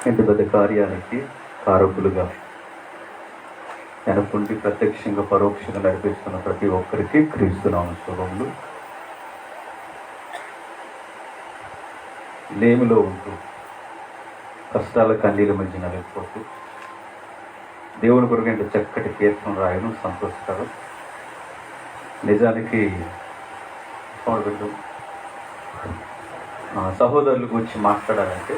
ఇంత పెద్ద కార్యానికి కారకులుగా వెనకుండి ప్రత్యక్షంగా పరోక్షంగా నడిపిస్తున్న ప్రతి ఒక్కరికి క్రీస్తునామ శుభములు. నేమిలో ఉంటూ కష్టాల కన్నీల మధ్య నలిగిపోతూ దేవుని కొరకు ఇంత చక్కటి కీర్తన రాయడం సంతోషకరం. నిజానికి సహోదరుల గురించి మాట్లాడాలంటే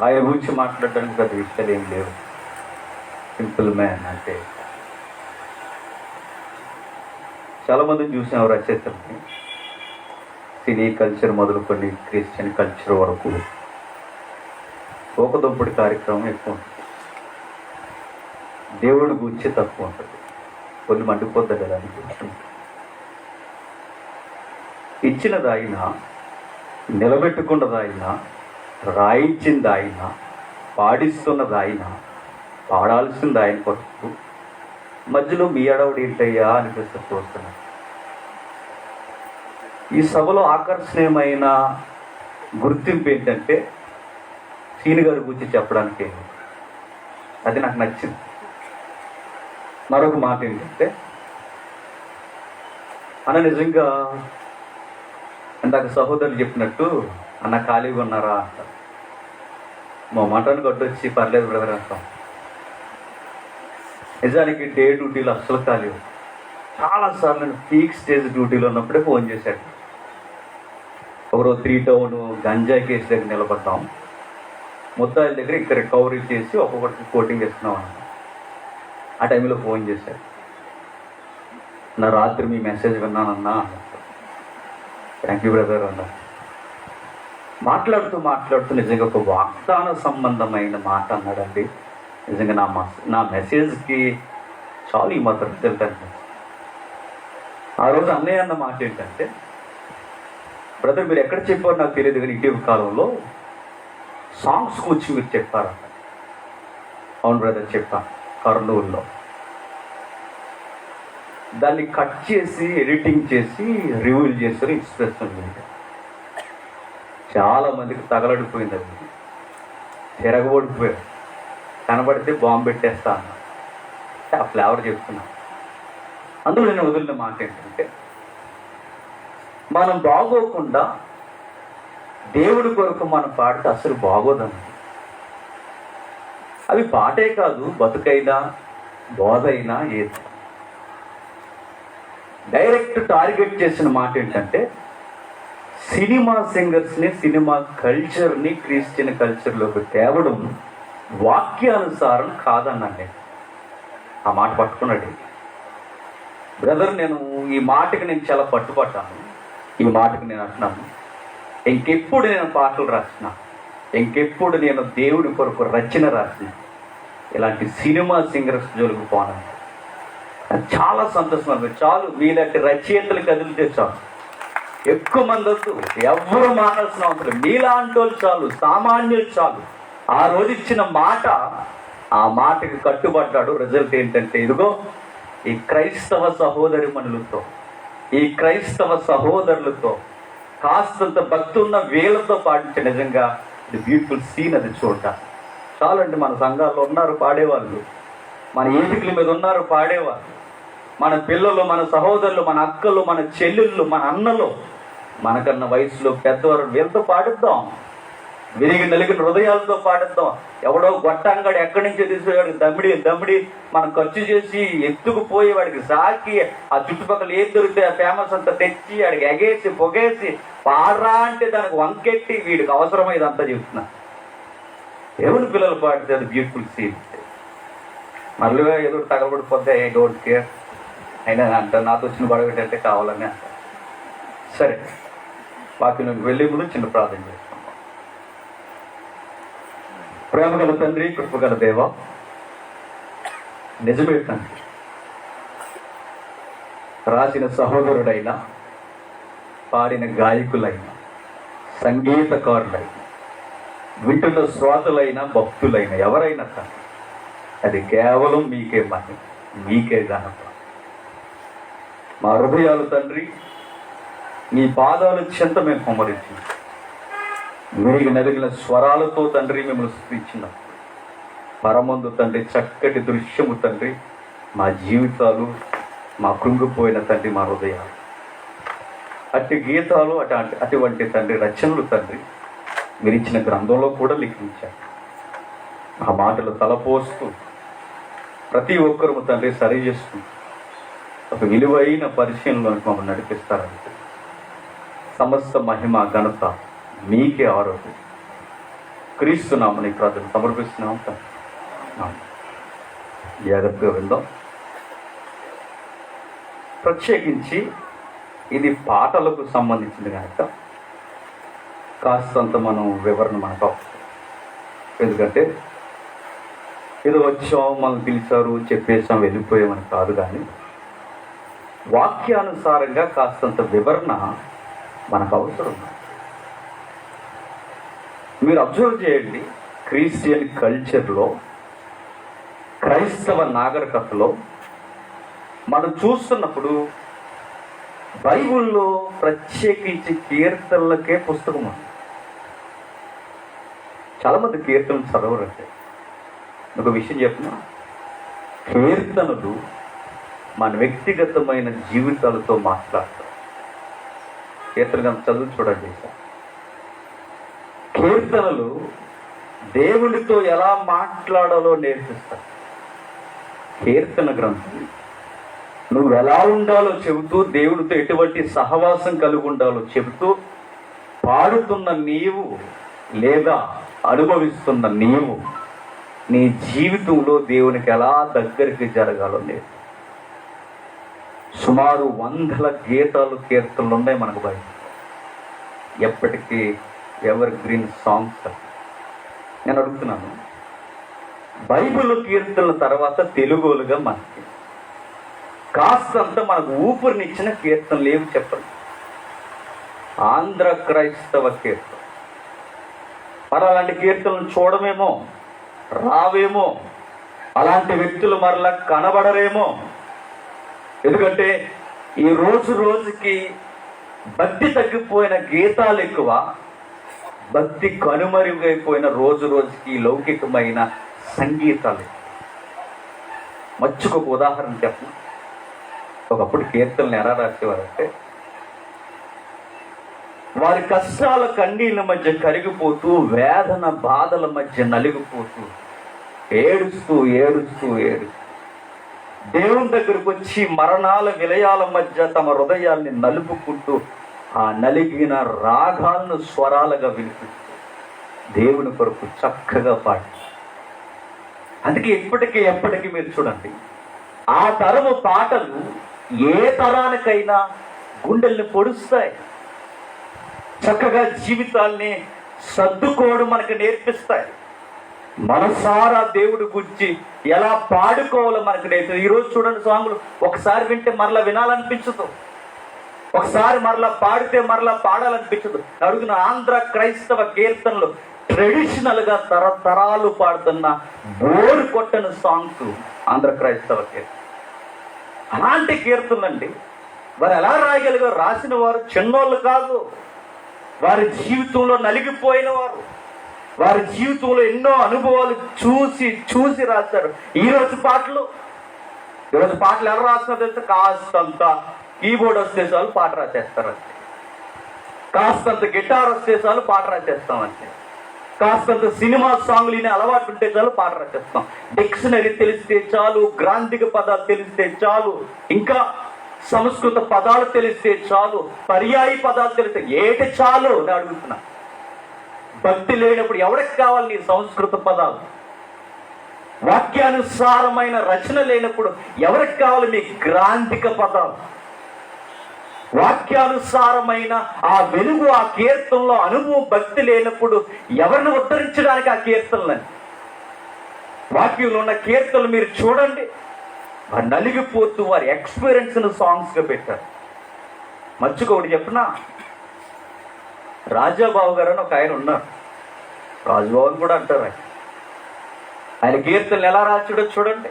ఆయన గురించి మాట్లాడడానికి పెద్ద విషయాలు ఏం లేవు. Simple man. అంటే చాలామందిని చూసాం రచయితల్ని, సినీ కల్చర్ మొదలుకొని క్రిస్టియన్ కల్చర్ వరకు ఒకదొప్పుడు కార్యక్రమం ఎక్కువ ఉంటుంది, దేవుడి గురించి తక్కువ ఉంటుంది. కొన్ని మండిపోద్ది కదా అని చూస్తుంది. ఇచ్చినది ఆయన, నిలబెట్టుకున్నది ఆయన, రాయించింది ఆయన, పాడిస్తున్నది ఆయన, పాడాల్సింది ఆయన కొరకు. మధ్యలో మీ అడవుడు ఏంటయ్యా అనిపిస్తుంది చూస్తున్నాను. ఈ సభలో ఆకర్షణీయమైన గుర్తింపు ఏంటంటే సీని గారి గురించి చెప్పడానికి అది నాకు నచ్చింది. మరొక మాట ఏంటంటే అన్న నిజంగా ఇందాక సహోదరులు చెప్పినట్టు అన్న ఖాళీగా ఉన్నారా అంటారు. మా మటన్ కొట్టొచ్చి పర్లేదు బ్రదర్ అంటాం. నిజానికి డే డ్యూటీలో అస్సలు ఖాళీ. చాలాసార్లు నేను పీక్ స్టేజ్ డ్యూటీలో ఉన్నప్పుడే ఫోన్ చేశాడు. ఒకరోజు 3 టౌన్ గంజాయి కేసు దగ్గర నిలబడ్డాం. ముద్దాయిల దగ్గర ఇక్కడ రికవరీ చేసి ఒక్కొక్కటికి కోటింగ్ ఇస్తున్నాం అన్న. ఆ టైంలో ఫోన్ చేశాడు. నా రాత్రి మీ మెసేజ్ విన్నానన్నా అన్నారు. థ్యాంక్ యూ బ్రదర్ అన్న. మాట్లాడుతూ నిజంగా ఒక వాగ్దాన సంబంధమైన మాట అన్నాడండి. నిజంగా నా మెసేజ్కి చాలు ఈ మాత్రం తెలుతాను. ఆ రోజు అన్నయ్య అన్న మాట ఏంటంటే, బ్రదర్ మీరు ఎక్కడ చెప్పారో నాకు తెలియదు కానీ ఇటీవల కాలంలో సాంగ్స్ గురించి మీరు చెప్పారంట. అవును బ్రదర్ చెప్పాను, కర్నూలులో. దాన్ని కట్ చేసి ఎడిటింగ్ చేసి రివ్యూలు చేశారు ఎక్స్ప్రెషన్ మీద. చాలామందికి తగలడిపోయింది, అది తిరగబడిపోయారు. కనబడితే బాంబు పెట్టేస్తా అన్న. ఆ ఫ్లేవర్ చెప్తున్నా. అందులో నేను వదిలిన మాట ఏంటంటే, మనం బాగోకుండా దేవుడి కొరకు మనం పాడితే అసలు బాగోదన్నది. అవి పాటే కాదు, బతుకైనా బోధైనా ఏది. డైరెక్ట్ టార్గెట్ చేసిన మాట ఏంటంటే సినిమా సింగర్స్ని, సినిమా కల్చర్ని క్రిస్టియన్ కల్చర్లోకి తేవడం వాక్యానుసారం కాదన్నాండి. ఆ మాట పట్టుకున్నాడు బ్రదర్. నేను ఈ మాటకి నేను చాలా పట్టుపట్టాను. ఈ మాటకి నేను అంటున్నాను, ఇంకెప్పుడు నేను పాటలు రాసిన, ఇంకెప్పుడు నేను దేవుడి కొరకు రచన రాసిన ఇలాంటి సినిమా సింగర్స్ జోలికి పోనాను. చాలా సంతోషం అనిపి. చాలు మీలాంటి రచయితలు కదిలితే చాలు, ఎక్కువ మంది వద్దు, ఎవరు మానాల్సిన అవసరం. మీలాంటి వాళ్ళు చాలు, సామాన్యులు చాలు. ఆ రోజు ఇచ్చిన మాట, ఆ మాటకి కట్టుబడ్డాడు. రిజల్ట్ ఏంటంటే ఇదిగో ఈ క్రైస్తవ సహోదరిమణులతో, ఈ క్రైస్తవ సహోదరులతో కాస్తంత భక్తి ఉన్న వీళ్ళతో పాటించే నిజంగా ఇది బ్యూటిఫుల్ సీన్. అది చూడటం చాలండి. మన సంఘాల్లో ఉన్నారు పాడేవాళ్ళు, మన ఏటికల మీద ఉన్నారు పాడేవాళ్ళు, మన పిల్లలు, మన సహోదరులు, మన అక్కలు, మన చెల్లెళ్ళు, మన అన్నలు, మనకన్నా వయసులో పెద్దవారు, వీళ్ళతో పాడిద్దాం. విరిగి నలిగిన హృదయాలతో పాడిద్దాం. ఎవడో గొట్టంగాడు ఎక్కడి నుంచో తీసేవాడికి దమ్మిడి మనం ఖర్చు చేసి ఎత్తుకుపోయి వాడికి సాకి ఆ చుట్టుపక్కల ఏం దొరికితే ఆ ఫేమస్ అంతా తెచ్చి వాడికి ఎగేసి పొగేసి పాడరా అంటే దానికి వంకెట్టి వీడికి అవసరమై ఇదంతా చెప్తున్నా. దేవుని పిల్లలు పాడితే అది బ్యూటిఫుల్ సీన్. మళ్ళీ ఏదో తగలబడిపోతే ఐ డోంట్ కేర్ అయినా అంట, నాతో వచ్చిన గొడవ అంటే కావాలని అంట. సరే, వాక్యంలోకి వెళ్ళే ముందు చిన్న ప్రార్థన చేస్తాం. ప్రేమగల తండ్రి, కృపగల దేవ, నిజమే తండ్రి, రాసిన సహోదరుడైనా, పాడిన గాయకులైనా, సంగీతకారులైన, వింటున్న శ్రోతలైన, భక్తులైన ఎవరైనా తండ్రి, అది కేవలం మీకే మహిమ, మీకే ఘనత. మా హృదయాలు తండ్రి నీ పాదాలు చెంత మేము కుమ్మరించి విరిగి నలిగిన స్వరాలతో తండ్రి మిమ్మల్ని స్తుతించిన పరమందు తండ్రి, చక్కటి దృశ్యము తండ్రి, మా జీవితాలు, మా కృంగిపోయిన తండ్రి, మా హృదయాలు, అట్టి గీతాలు, అటువంటి తండ్రి రచనలు తండ్రి మీరు ఇచ్చిన గ్రంథంలో కూడా లిఖించారు. ఆ మాటలు తలపోస్తూ ప్రతి ఒక్కరు తండ్రి సరి చేసుకుంటూ ఒక విలువైన పరిశీలనలోకి మమ్మల్ని నడిపిస్తారంటే సమస్త మహిమ ఘనత మీకే ఆరోగ్యం క్రీస్తున్నామని ప్రార్థన సమర్పిస్తున్నాం. జాగ్రత్తగా విందాం. ప్రత్యేకించి ఇది పాటలకు సంబంధించింది కనుక కాస్తంత మనం వివరణ మనకు అవసరం. ఎందుకంటే ఏదో వచ్చాం, మనం పిలిచారు, చెప్పేసాం, వెళ్ళిపోయామని కాదు, కానీ వాక్యానుసారంగా కాస్తంత వివరణ మనకు అవసరం. మీరు అబ్జర్వ్ చేయండి, క్రిస్టియన్ కల్చర్లో, క్రైస్తవ నాగరికతలో మనం చూస్తున్నప్పుడు బైబిల్లో ప్రత్యేకించి కీర్తనలకే పుస్తకం ఉంది. చాలామంది కీర్తనలు చదవరంటే ఒక విషయం చెప్పిన, కీర్తనలు మన వ్యక్తిగతమైన జీవితాలతో మాట్లాడతాం. కీర్తన గ్రంథం చదువు చూడండి. కీర్తనలు దేవునితో ఎలా మాట్లాడాలో నేర్పిస్తాయి. కీర్తన గ్రంథం నువ్వు ఎలా ఉండాలో చెబుతూ, దేవునితో ఎటువంటి సహవాసం కలిగి ఉండాలో చెబుతూ, పాడుతున్న నీవు లేదా అనుభవిస్తున్న నీవు నీ జీవితంలో దేవునికి ఎలా దగ్గరికి జరగాలో నేర్పు. సుమారు 100 గీతాలు, కీర్తనలు ఉన్నాయి మనకు బయట. ఎప్పటికీ ఎవర్ గ్రీన్ సాంగ్స్. నేను అడుగుతున్నాను, బైబిల్ కీర్తనల తర్వాత తెలుగులుగా మనకి కాస్తంత మనకు ఊపిరినిచ్చిన కీర్తనలు ఏమి చెప్పండి? ఆంధ్ర క్రైస్తవ కీర్తన. మరి అలాంటి కీర్తనలు చూడమేమో, రావేమో, అలాంటి వ్యక్తులు మరలా కనబడరేమో. ఎందుకంటే ఈ రోజు రోజుకి భక్తి తగ్గిపోయిన గీతాలు ఎక్కువ, భక్తి కనుమరుగైపోయిన రోజు రోజుకి లౌకికమైన సంగీతాలు. మచ్చుకు ఒక ఉదాహరణ చెప్పను. ఒకప్పుడు కీర్తనలు ఎలా రాసేవారంటే, వారి కష్టాల కన్నీళ్ళ మధ్య కరిగిపోతూ, వేదన బాధల మధ్య నలిగిపోతూ, ఏడుస్తూ ఏడుస్తూ ఏడుస్తూ దేవుని దగ్గరకు వచ్చి మరణాల విలయాల మధ్య తమ హృదయాల్ని నలుపుకుంటూ, ఆ నలిగిన రాగాలను స్వరాలుగా వినిపిస్తూ దేవుని కొరకు చక్కగా పాడి. అందుకే ఎప్పటికీ మీరు చూడండి, ఆ తరము పాటలు ఏ తరానికైనా గుండెల్ని పొడుస్తాయి, చక్కగా జీవితాల్ని సర్దుకోవడం మనకు నేర్పిస్తాయి. మనసారా దేవుడి గురించి ఎలా పాడుకోవాలో మనకు నేర్పిస్తాయి. ఈరోజు చూడండి, సాంగులు ఒకసారి వింటే మరలా వినాలనిపించదు, ఒకసారి మరలా పాడితే మరలా పాడాలనిపించదు. అడుగున ఆంధ్ర క్రైస్తవ కీర్తనలు ట్రెడిషనల్ గా తరతరాలు పాడుతున్న బోరు కొట్టని సాంగ్స్ ఆంధ్ర క్రైస్తవ కీర్తన. అలాంటి కీర్తనలండి. వారు ఎలా రాయగలిగారు? రాసిన వారు చిన్నోళ్ళు కాదు, వారి జీవితంలో నలిగిపోయిన వారు, వారి జీవితంలో ఎన్నో అనుభవాలు చూసి రాశారు. ఈరోజు పాటలు ఎలా రాస్తున్నారు తెలుసా? కాస్తంత కీబోర్డ్ వస్తే చాలు పాట రాసేస్తారు అంతే, కాస్తంత గిటార్ వస్తే చాలు పాట రాసేస్తాం అంతే, కాస్తంత సినిమా సాంగ్లు వినే అలవాటు ఉంటే చాలు పాట రాసేస్తాం, డిక్షనరీ తెలిస్తే చాలు, గ్రాంధిక పదాలు తెలిస్తే చాలు, ఇంకా సంస్కృత పదాలు తెలిస్తే చాలు, పర్యాయ పదాలు తెలిస్తే ఏటి చాలు అని అడుగుతున్నా. భక్తి లేనప్పుడు ఎవరికి కావాలి నీ సంస్కృత పదాలు? వాక్యానుసారమైన రచన లేనప్పుడు ఎవరికి కావాలి మీ గ్రాంధిక పదాలు? వాక్యానుసారమైన ఆ వెలుగు, ఆ కీర్తనలో అనుభవం, భక్తి లేనప్పుడు ఎవరిని ఉద్ధరించడానికి ఆ కీర్తనలని? వాక్యంలో ఉన్న కీర్తనలు మీరు చూడండి, వారు నలిగిపోతూ వారి ఎక్స్పీరియన్స్ సాంగ్స్గా పెట్టారు. మచ్చుకు ఒకటి చెప్పిన, రాజాబాబు గారు అని ఒక ఆయన ఉన్నారు, రాజుబాబు అని కూడా అంటారు. ఆయన కీర్తనలు ఎలా రాశాడో చూడండి.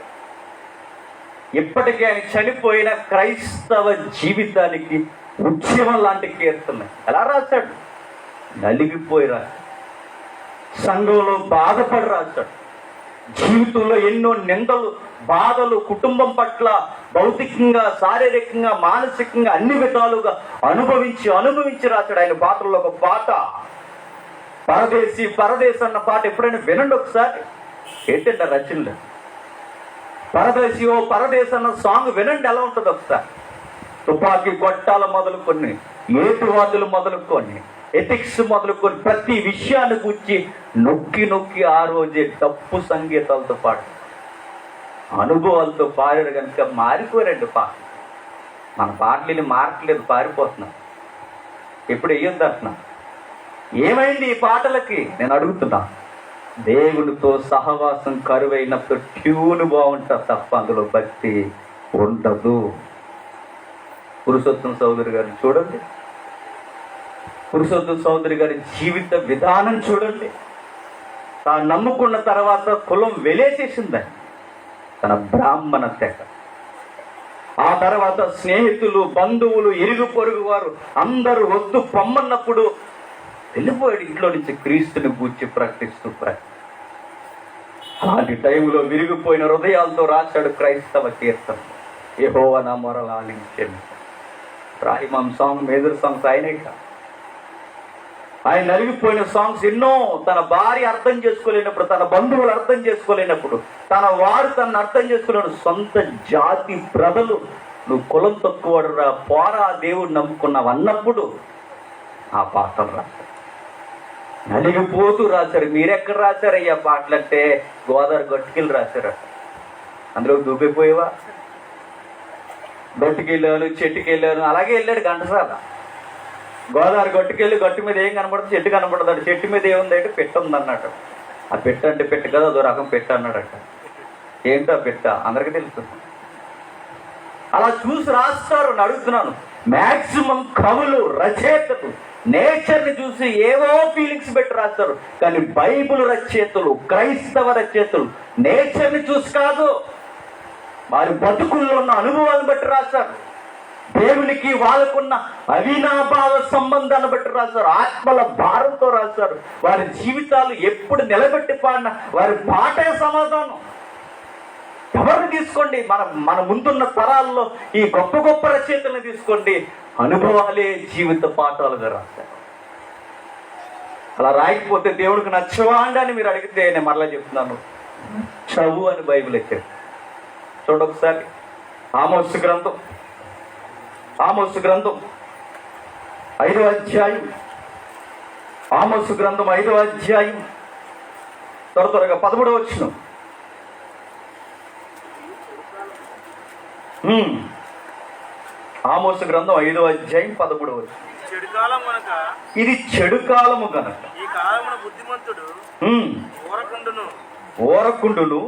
ఇప్పటికీ ఆయన చనిపోయిన క్రైస్తవ జీవితానికి ఉద్యమం లాంటి కీర్తనలు ఎలా రాశాడు? నలిగిపోయి రాశాడు. సంఘంలో బాధపడి రాశాడు. జీవితంలో ఎన్నో నిందలు, బాధలు, కుటుంబం పట్ల భౌతికంగా, శారీరకంగా, మానసికంగా అన్ని విధాలుగా అనుభవించి రాశాడు. ఆయన పాటల్లో ఒక పాట పరదేశి అన్న పాట ఎప్పుడైనా వినండి ఒకసారి. ఏంటంటే రచనలు పరదేశి ఓ పరదేశి అన్న సాంగ్ వినండి, ఎలా ఉంటుంది ఒకసారి. తుపాకీ గొట్టాల మొదలుకొని, ఏటువాదులు మొదలుకొని, ఎథిక్స్ మొదలుకొని ప్రతి విషయాన్ని గురించి నొక్కి ఆ రోజే డప్పు సంగీతాలతో పాటు అనుభవాలతో పాడారు కనుక మారిపోయారండి పాట. మన పాటలు మార్చలేదు, పారిపోతున్నాం. ఎప్పుడు వెయ్యొద్దు అంటున్నా. ఏమైంది ఈ పాటలకి నేను అడుగుతున్నా. దేవునితో సహవాసం కరువైనప్పుడు ట్యూన్ బాగుంటుంది తప్ప అందులో భక్తి ఉండదు. పురుషోత్తం చౌదరి గారిని చూడండి, పురుషోత్తం చౌదరి గారి జీవిత విధానం చూడండి. తాను నమ్ముకున్న తర్వాత కులం వెలేసేసిందని, తన బ్రాహ్మణ తెగ. ఆ తర్వాత స్నేహితులు, బంధువులు, ఇరుగు పొరుగు వారు అందరూ వద్దు పొమ్మన్నప్పుడు వెళ్ళిపోయాడు ఇంట్లో నుంచి క్రీస్తుని గూర్చి ప్రకటిస్తూ. అలాంటి టైంలో విరిగిపోయిన హృదయాలతో రాశాడు క్రైస్తవ కీర్తన. యెహోవా నా మొరలు ఆలకించెను. రాహిమాం సాంగ్, మేజర్ సాంగ్స్ ఆయనే కాదు. ఆయన నలిగిపోయిన సాంగ్స్ ఎన్నో. తన భార్య అర్థం చేసుకోలేనప్పుడు, తన బంధువులు అర్థం చేసుకోలేనప్పుడు, తన వారు తనను అర్థం చేసుకోలేనప్పుడు, సొంత జాతి ప్రజలు నువ్వు కులం తక్కువడురా, పోరా దేవుడు నమ్ముకున్నావు అన్నప్పుడు ఆ పాటలు రాశారు. నలిగిపోతూ రాశారు. మీరెక్కడ రాశారయ్యా పాటలంటే గోదావరి గట్టుకెళ్ళి రాశారట. అందులో దూబిపోయేవా? గట్టుకెళ్ళాను, చెట్టుకెళ్ళాను, అలాగే వెళ్ళాడు ఘంటసాల. గోదావరి గట్టుకెళ్ళి గట్టు మీద ఏం కనపడుతుంది? చెట్టు కనపడుతుంది. చెట్టు మీద ఏముందంటే పెట్ట ఉందన్నట్టు. ఆ పెట్ట అంటే పెట్ట కదా, అదో రకం పెట్ట అన్నాడట. ఏంటో పెట్ట అందరికీ తెలుసు. అలా చూసి రాస్తారు. అడుగుతున్నాను, మ్యాక్సిమం కవులు, రచయితలు నేచర్ని చూసి ఏవో ఫీలింగ్స్ పెట్టి రాస్తారు. కానీ బైబిల్ రచయితలు, క్రైస్తవ రచయితలు నేచర్ని చూసి కాదు, వారి బతుకుల్లో ఉన్న అనుభవాలను బట్టి రాస్తారు. దేవునికి వాళ్ళకున్న అవినాభావ సంబంధాన్ని బట్టి రాస్తారు. ఆత్మల భారంతో రాస్తారు. వారి జీవితాలు ఎప్పుడు నిలబెట్టి పాడిన వారి పాటే సమాధానం. ఎవరిని తీసుకోండి, మన ముందున్న తరాల్లో ఈ గొప్ప గొప్ప రచయితలను తీసుకోండి, అనుభవాలే జీవిత పాఠాలుగా రాశారు. అలా రాయకపోతే దేవుడికి నచ్చవా అండి అని మీరు అడిగితే నేను మరలా చెప్తున్నాను, చదువు అని బైబిల్ ఇచ్చాడు. చూడండి ఒకసారి ఆమోసు గ్రంథం 5వ అధ్యాయం. ఆమోసు గ్రంథం 5వ అధ్యాయం త్వరగా 13వ వచనం. ఆమోసు గ్రంథం 5వ అధ్యాయం 13వ వచనం. ఇది చెడు కాలము గనక ఈ కాలమున బుద్ధిమంతుడు ఓరకుండును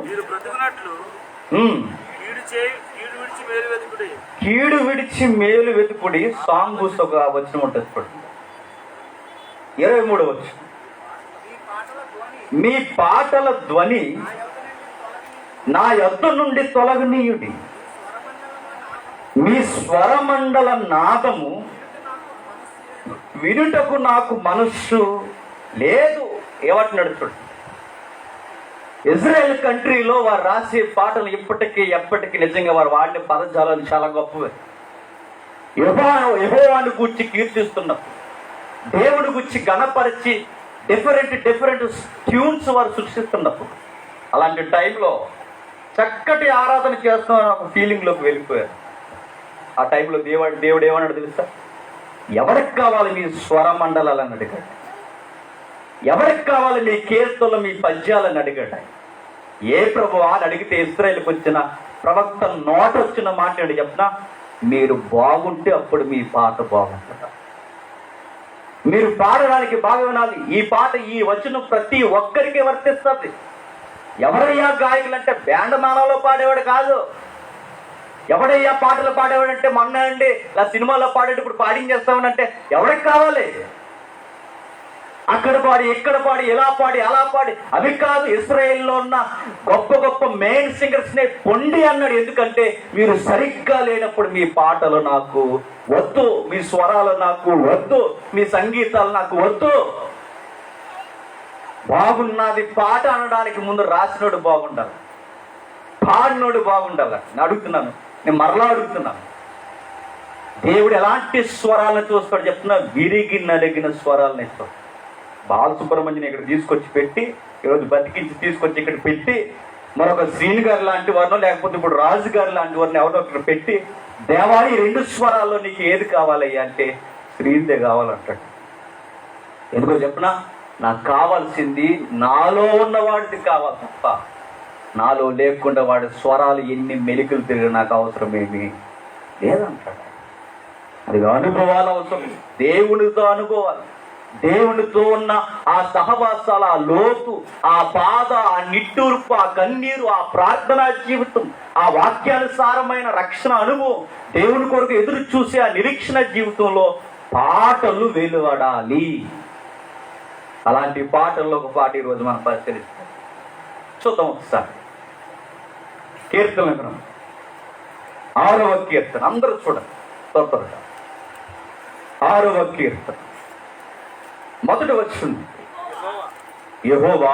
కీడు విడిచి మేలు వెతుకుడి. సాంగ్ ఒక వచనం ఉంటుంది ఇప్పుడు, 23వ వచనం. మీ పాటల ధ్వని నా యొద్ద నుండి తొలగనీయుడి, మీ స్వరమండల నాదము వినుటకు నాకు మనస్సు లేదు. ఏమంటున్నాడు చూడు. ఇజ్రాయెల్ కంట్రీలో వారు రాసే పాటలు ఇప్పటికీ ఎప్పటికీ నిజంగా వారు వాడిన పదజాలాలు చాలా గొప్పవి. యెహోవాను గూర్చి కీర్తిస్తున్నప్పుడు, దేవుడి గురించి గణపరిచి డిఫరెంట్ ట్యూన్స్ వారు సృష్టిస్తున్నప్పుడు, అలాంటి టైంలో చక్కటి ఆరాధన చేస్తున్న ఒక ఫీలింగ్లోకి వెళ్ళిపోయారు. ఆ టైంలో దేవుడు ఏమన్నాడు తెలుసా? ఎవరికి కావాలి మీ స్వరమండలాలని అడిగాడు. ఎవరికి కావాలి మీ కీర్తనలు, మీ పద్యాలని అడిగాడు. ఏ ప్రభువా అని అడిగితే ఇశ్రాయేలుకు వచ్చిన ప్రవక్త నోట వచ్చిన మాట చెప్పినా, మీరు బాగుంటే అప్పుడు మీ పాట బాగుంటుంది. మీరు పాడడానికి బాగా వినాలి. ఈ పాట, ఈ వచనం ప్రతి ఒక్కరికి వర్తిస్తుంది. ఎవరయ్యా గాయకులు అంటే బ్యాండ్ మానవలో పాడేవాడు కాదు. ఎవడయ్యా పాటలు పాడేవాడంటే మొన్న అండి ఇలా సినిమాలో పాడేటప్పుడు పాడించేస్తామనంటే ఎవరికి కావాలి? అక్కడ పాడి, ఇక్కడ పాడి, ఇలా పాడి, అలా పాడి అవి కాదు. ఇశ్రాయేల్లో ఉన్న గొప్ప గొప్ప మెయిన్ సింగర్స్ నే పొండి అన్నాడు. ఎందుకంటే మీరు సరిగ్గా లేనప్పుడు మీ పాటలు నాకు వద్దు, మీ స్వరాలు నాకు వద్దు, మీ సంగీతాలు నాకు వద్దు. బాగున్నది పాట అనడానికి ముందు రాసినోడు బాగుండాలి, పాడినోడు బాగుండాలి. నేను అడుగుతున్నాను, నేను మరలా అడుగుతున్నాను, దేవుడు ఎలాంటి స్వరాలను చూస్తాడు చెప్తున్నా? విరిగి నలిగిన స్వరాలను ఇస్తాడు. బాలసుబ్రహ్మణ్యం ఇక్కడ తీసుకొచ్చి పెట్టి, ఈరోజు బతికించి తీసుకొచ్చి ఇక్కడ పెట్టి, మరొక శ్రీని గారు లాంటి వారినో లేకపోతే ఇప్పుడు రాజు గారు లాంటి వారిని ఎవరో ఇక్కడ పెట్టి, దేవాని 2 స్వరాల్లో నీకు ఏది కావాలయ్యా అంటే శ్రీనిదే కావాలంటాడు. ఎందుకో చెప్పనా? నాకు కావాల్సింది నాలో ఉన్నవాడిది కావాలి తప్ప నాలో లేకుండా వాడి స్వరాలు ఎన్ని మెలికలు తిరిగి నాకు అవసరమేమి లేదంటాడు. అది అనుభవాలు అవసరం, దేవునితో అనుభవాలు, దేవునితో ఉన్న ఆ సహవాసాలు, ఆ లోతు, ఆ బాధ, ఆ నిట్టూర్పు, ఆ కన్నీరు, ఆ ప్రార్థనా జీవితం, ఆ వాక్యానుసారమైన రక్షణ అనుభవం, దేవుని కొరకు ఎదురు చూసే ఆ నిరీక్షణ జీవితంలో పాటలు వెలువడాలి. అలాంటి పాటల్లో ఒక పాట ఈరోజు మనం పరిశీలిస్తాం. చూద్దాం ఒకసారి. కీర్తన గ్రంథం 6వ కీర్తన, అందరూ చూడండి త్వరగా. 6వ కీర్తన మొదటి వచనం, యెహోవా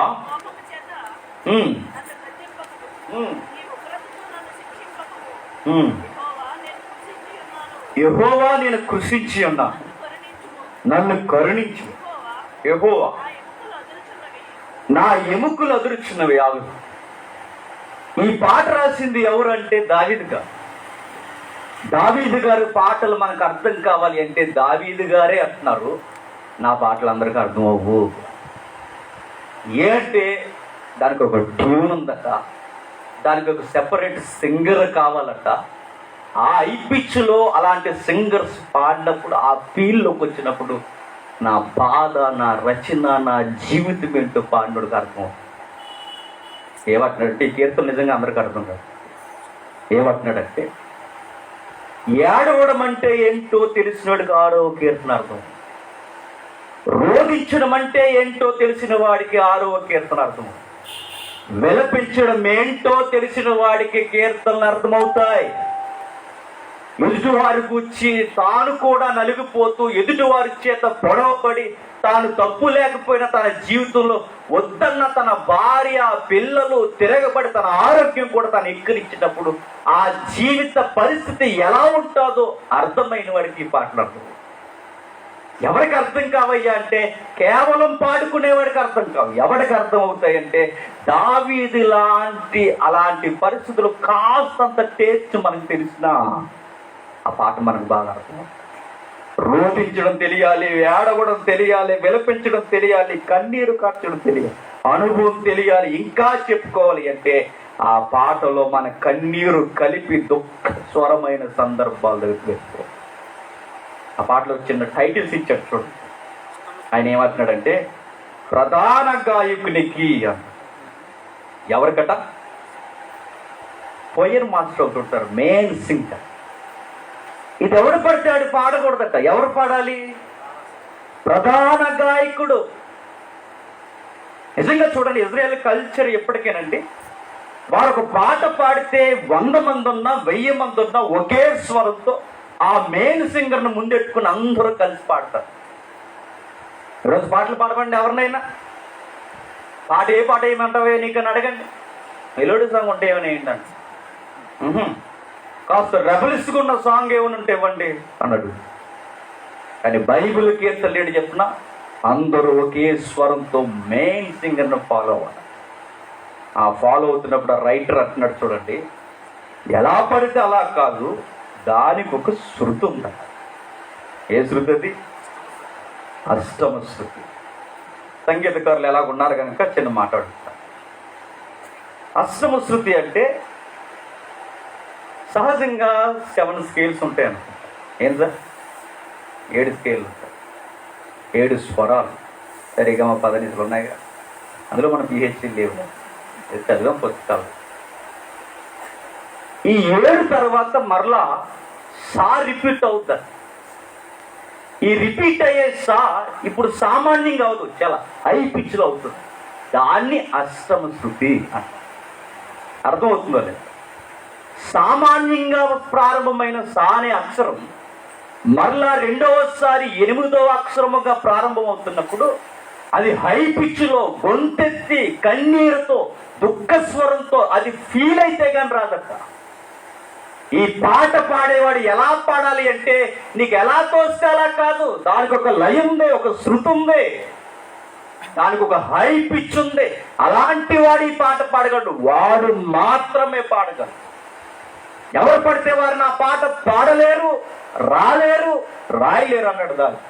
యెహోవా నేను కృషించి ఉన్నా, నన్ను కరుణించు. యెహోవా నా ఎముకలు అదురుచున్నవి. ఆగు. ఈ పాట రాసింది ఎవరంటే దావీదు గారు. దావీదు గారు పాటలు మనకు అర్థం కావాలి అంటే దావీదు గారే అంటున్నారు, నా పాటలు అందరికీ అర్థం అవ్వు. ఏంటంటే దానికి ఒక ట్యూన్ ఉందట, దానికి ఒక సెపరేట్ సింగర్ కావాలట. ఆ ఐపిచ్లో అలాంటి సింగర్స్ పాడినప్పుడు, ఆ ఫీల్డ్లోకి వచ్చినప్పుడు నా బాధ, నా రచన, నా జీవితం ఏంటో పాడినోడికి అర్థం. ఏమంటున్నాడంటే, ఈ కీర్తన నిజంగా అందరికీ అర్థం కాదు. ఏమంటున్నాడంటే, ఏడవడం అంటే ఏంటో తెలిసినోడికి 6వ కీర్తన అర్థం, రోధించడం అంటే ఏంటో తెలిసిన వాడికి 6వ కీర్తన అర్థం, విలపించడం ఏంటో తెలిసిన వాడికి కీర్తనలు అర్థమవుతాయి. ఎదుటివారి గురించి తాను కూడా నలిగిపోతూ, ఎదుటివారి చేత గొడవపడి, తాను తప్పు లేకపోయినా తన జీవితంలో వద్దన్న తన భార్య, పిల్లలు తిరగబడి తన ఆరోగ్యం కూడా తను ఎక్కిరించినప్పుడు ఆ జీవిత పరిస్థితి ఎలా ఉంటుందో అర్థమైన వాడికి ఈ పాటలు అర్థం. ఎవరికి అర్థం కావయ్యా అంటే కేవలం పాడుకునేవాడికి అర్థం కావు. ఎవరికి అర్థం అవుతాయంటే దావీదు అలాంటి పరిస్థితులు కాస్తంత టేస్ట్ మనకు తెలిసినా ఆ పాట మనకు బాగా అర్థం. రోధించడం తెలియాలి, ఏడవడం తెలియాలి, విలపించడం తెలియాలి, కన్నీరు కార్చడం తెలియాలి, అనుభవం తెలియాలి. ఇంకా చెప్పుకోవాలి అంటే ఆ పాటలో మన కన్నీరు కలిపి దుఃఖ స్వరమైన సందర్భాలు వేసుకోవాలి. ఆ పాటలో చిన్న టైటిల్స్ ఇచ్చాడు చూడండి. ఆయన ఏమంటున్నాడంటే ప్రధాన గాయకునికి అన్న. ఎవరికట? పోయర్ మాస్టర్ అవుతుంటారు, మెయిన్ సింగర్. ఇది ఎవరు పడితే పాడకూడదట. ఎవరు పాడాలి? ప్రధాన గాయకుడు. నిజంగా చూడండి, ఇజ్రాయెల్ కల్చర్ ఎప్పటికేనండి, వారు ఒక పాట పాడితే 100 మంది ఉన్నా 1000 మంది ఉన్నా ఒకే స్వరంతో ఆ మెయిన్ సింగర్ను ముందెట్టుకుని అందరూ కలిసి పాడతారు. ఈరోజు పాటలు పాడమండి ఎవరినైనా. పాట ఏ పాట ఏమంటావే నీకని అడగండి. మెలోడీ సాంగ్ ఉంటే ఏమైనా ఏంటండి, కాస్త రెబలిస్ట్గా ఉన్న సాంగ్ ఏమైనా ఉంటే ఇవ్వండి అన్నాడు. కానీ బైబిల్ కీర్తనలు ఏంటి చెప్తున్నా, అందరూ ఒకే స్వరంతో మెయిన్ సింగర్ను ఫాలో అవ్వాలి. ఆ ఫాలో అవుతున్నప్పుడు ఆ రైటర్ అంటున్నాడు చూడండి, ఎలా పడితే అలా కాదు, దానికి ఒక శృతి ఉండాలి. ఏ శృతి అది? అష్టమ శృతి. సంగీతకారులు ఎలాగున్నారు కనుక చిన్న మాట్లాడుతారు. అష్టమ శృతి అంటే సహజంగా 7 స్కేల్స్ ఉంటాయి అనుకుంటా. ఏం సార్? 7 స్కేళ్ళు ఉంటాయి, 7 స్వరాలు. సరిగా మా పదనిసలు ఉన్నాయి, అందులో మన పిహెచ్డీ లేవు, చదివాం పుస్తకాలు. ఈ 7 తర్వాత మరలా సా రిపీట్ అవుతుంది. ఈ రిపీట్ అయ్యే సా ఇప్పుడు సామాన్యంగా అవుతుంది, చాలా హై పిచ్లో అవుతుంది. దాన్ని అష్టమ శృతి అంట. అర్థమవుతుందో లేదు? సామాన్యంగా ప్రారంభమైన సా అనే అక్షరం మరలా రెండవసారి 8వ అక్షరముగా ప్రారంభం అవుతున్నప్పుడు అది హై పిచ్లో గొంతెత్తి కన్నీరుతో దుఃఖ స్వరంతో అది ఫీల్ అయితే కానీ రాదట. ఈ పాట పాడేవాడు ఎలా పాడాలి అంటే నీకు ఎలా తోస్తే అలా కాదు, దానికి ఒక లయ ఉంది, ఒక శృతి ఉంది, దానికి ఒక హై పిచ్ ఉంది. అలాంటి వాడు ఈ పాట పాడగలడు, వాడు మాత్రమే పాడగలడు. ఎవరు పడితే వారు నా పాట పాడలేరు, రాలేరు, రాయలేరు అన్నాడు. దాన్ని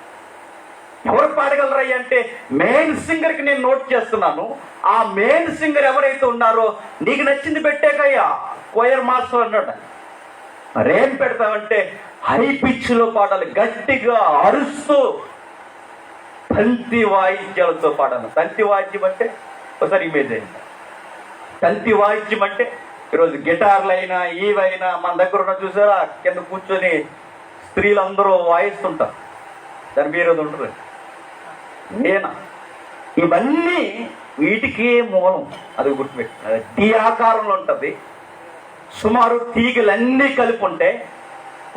ఎవరు పాడగలరయ్య అంటే మెయిన్ సింగర్కి నేను నోట్ చేస్తున్నాను. ఆ మెయిన్ సింగర్ ఎవరైతే ఉన్నారో నీకు నచ్చింది పెట్టేకయ్యా కోయర్ మాస్టర్ అన్నాడు. మరేం పెడతామంటే హై పిచ్లో పాడాలి, గట్టిగా అరుస్తూ తంతి వాయిద్యాలతో పాడాలి. తంతి వాయిద్యం అంటే ఒకసారి ఇమేజ్ అయింది. తంతి వాయిద్యం అంటే ఈరోజు గిటార్లైనా ఈవైనా మన దగ్గర ఉన్న చూసారా, కింద కూర్చొని స్త్రీలందరూ వాయిస్తుంటారు, దాని పేరు ఉంటుంది నేనా. ఇవన్నీ వీటికి మూలం, అది గుర్తుపెట్టి టీ ఆకారంలో ఉంటుంది. సుమారు తీగలన్నీ కలిపి ఉంటే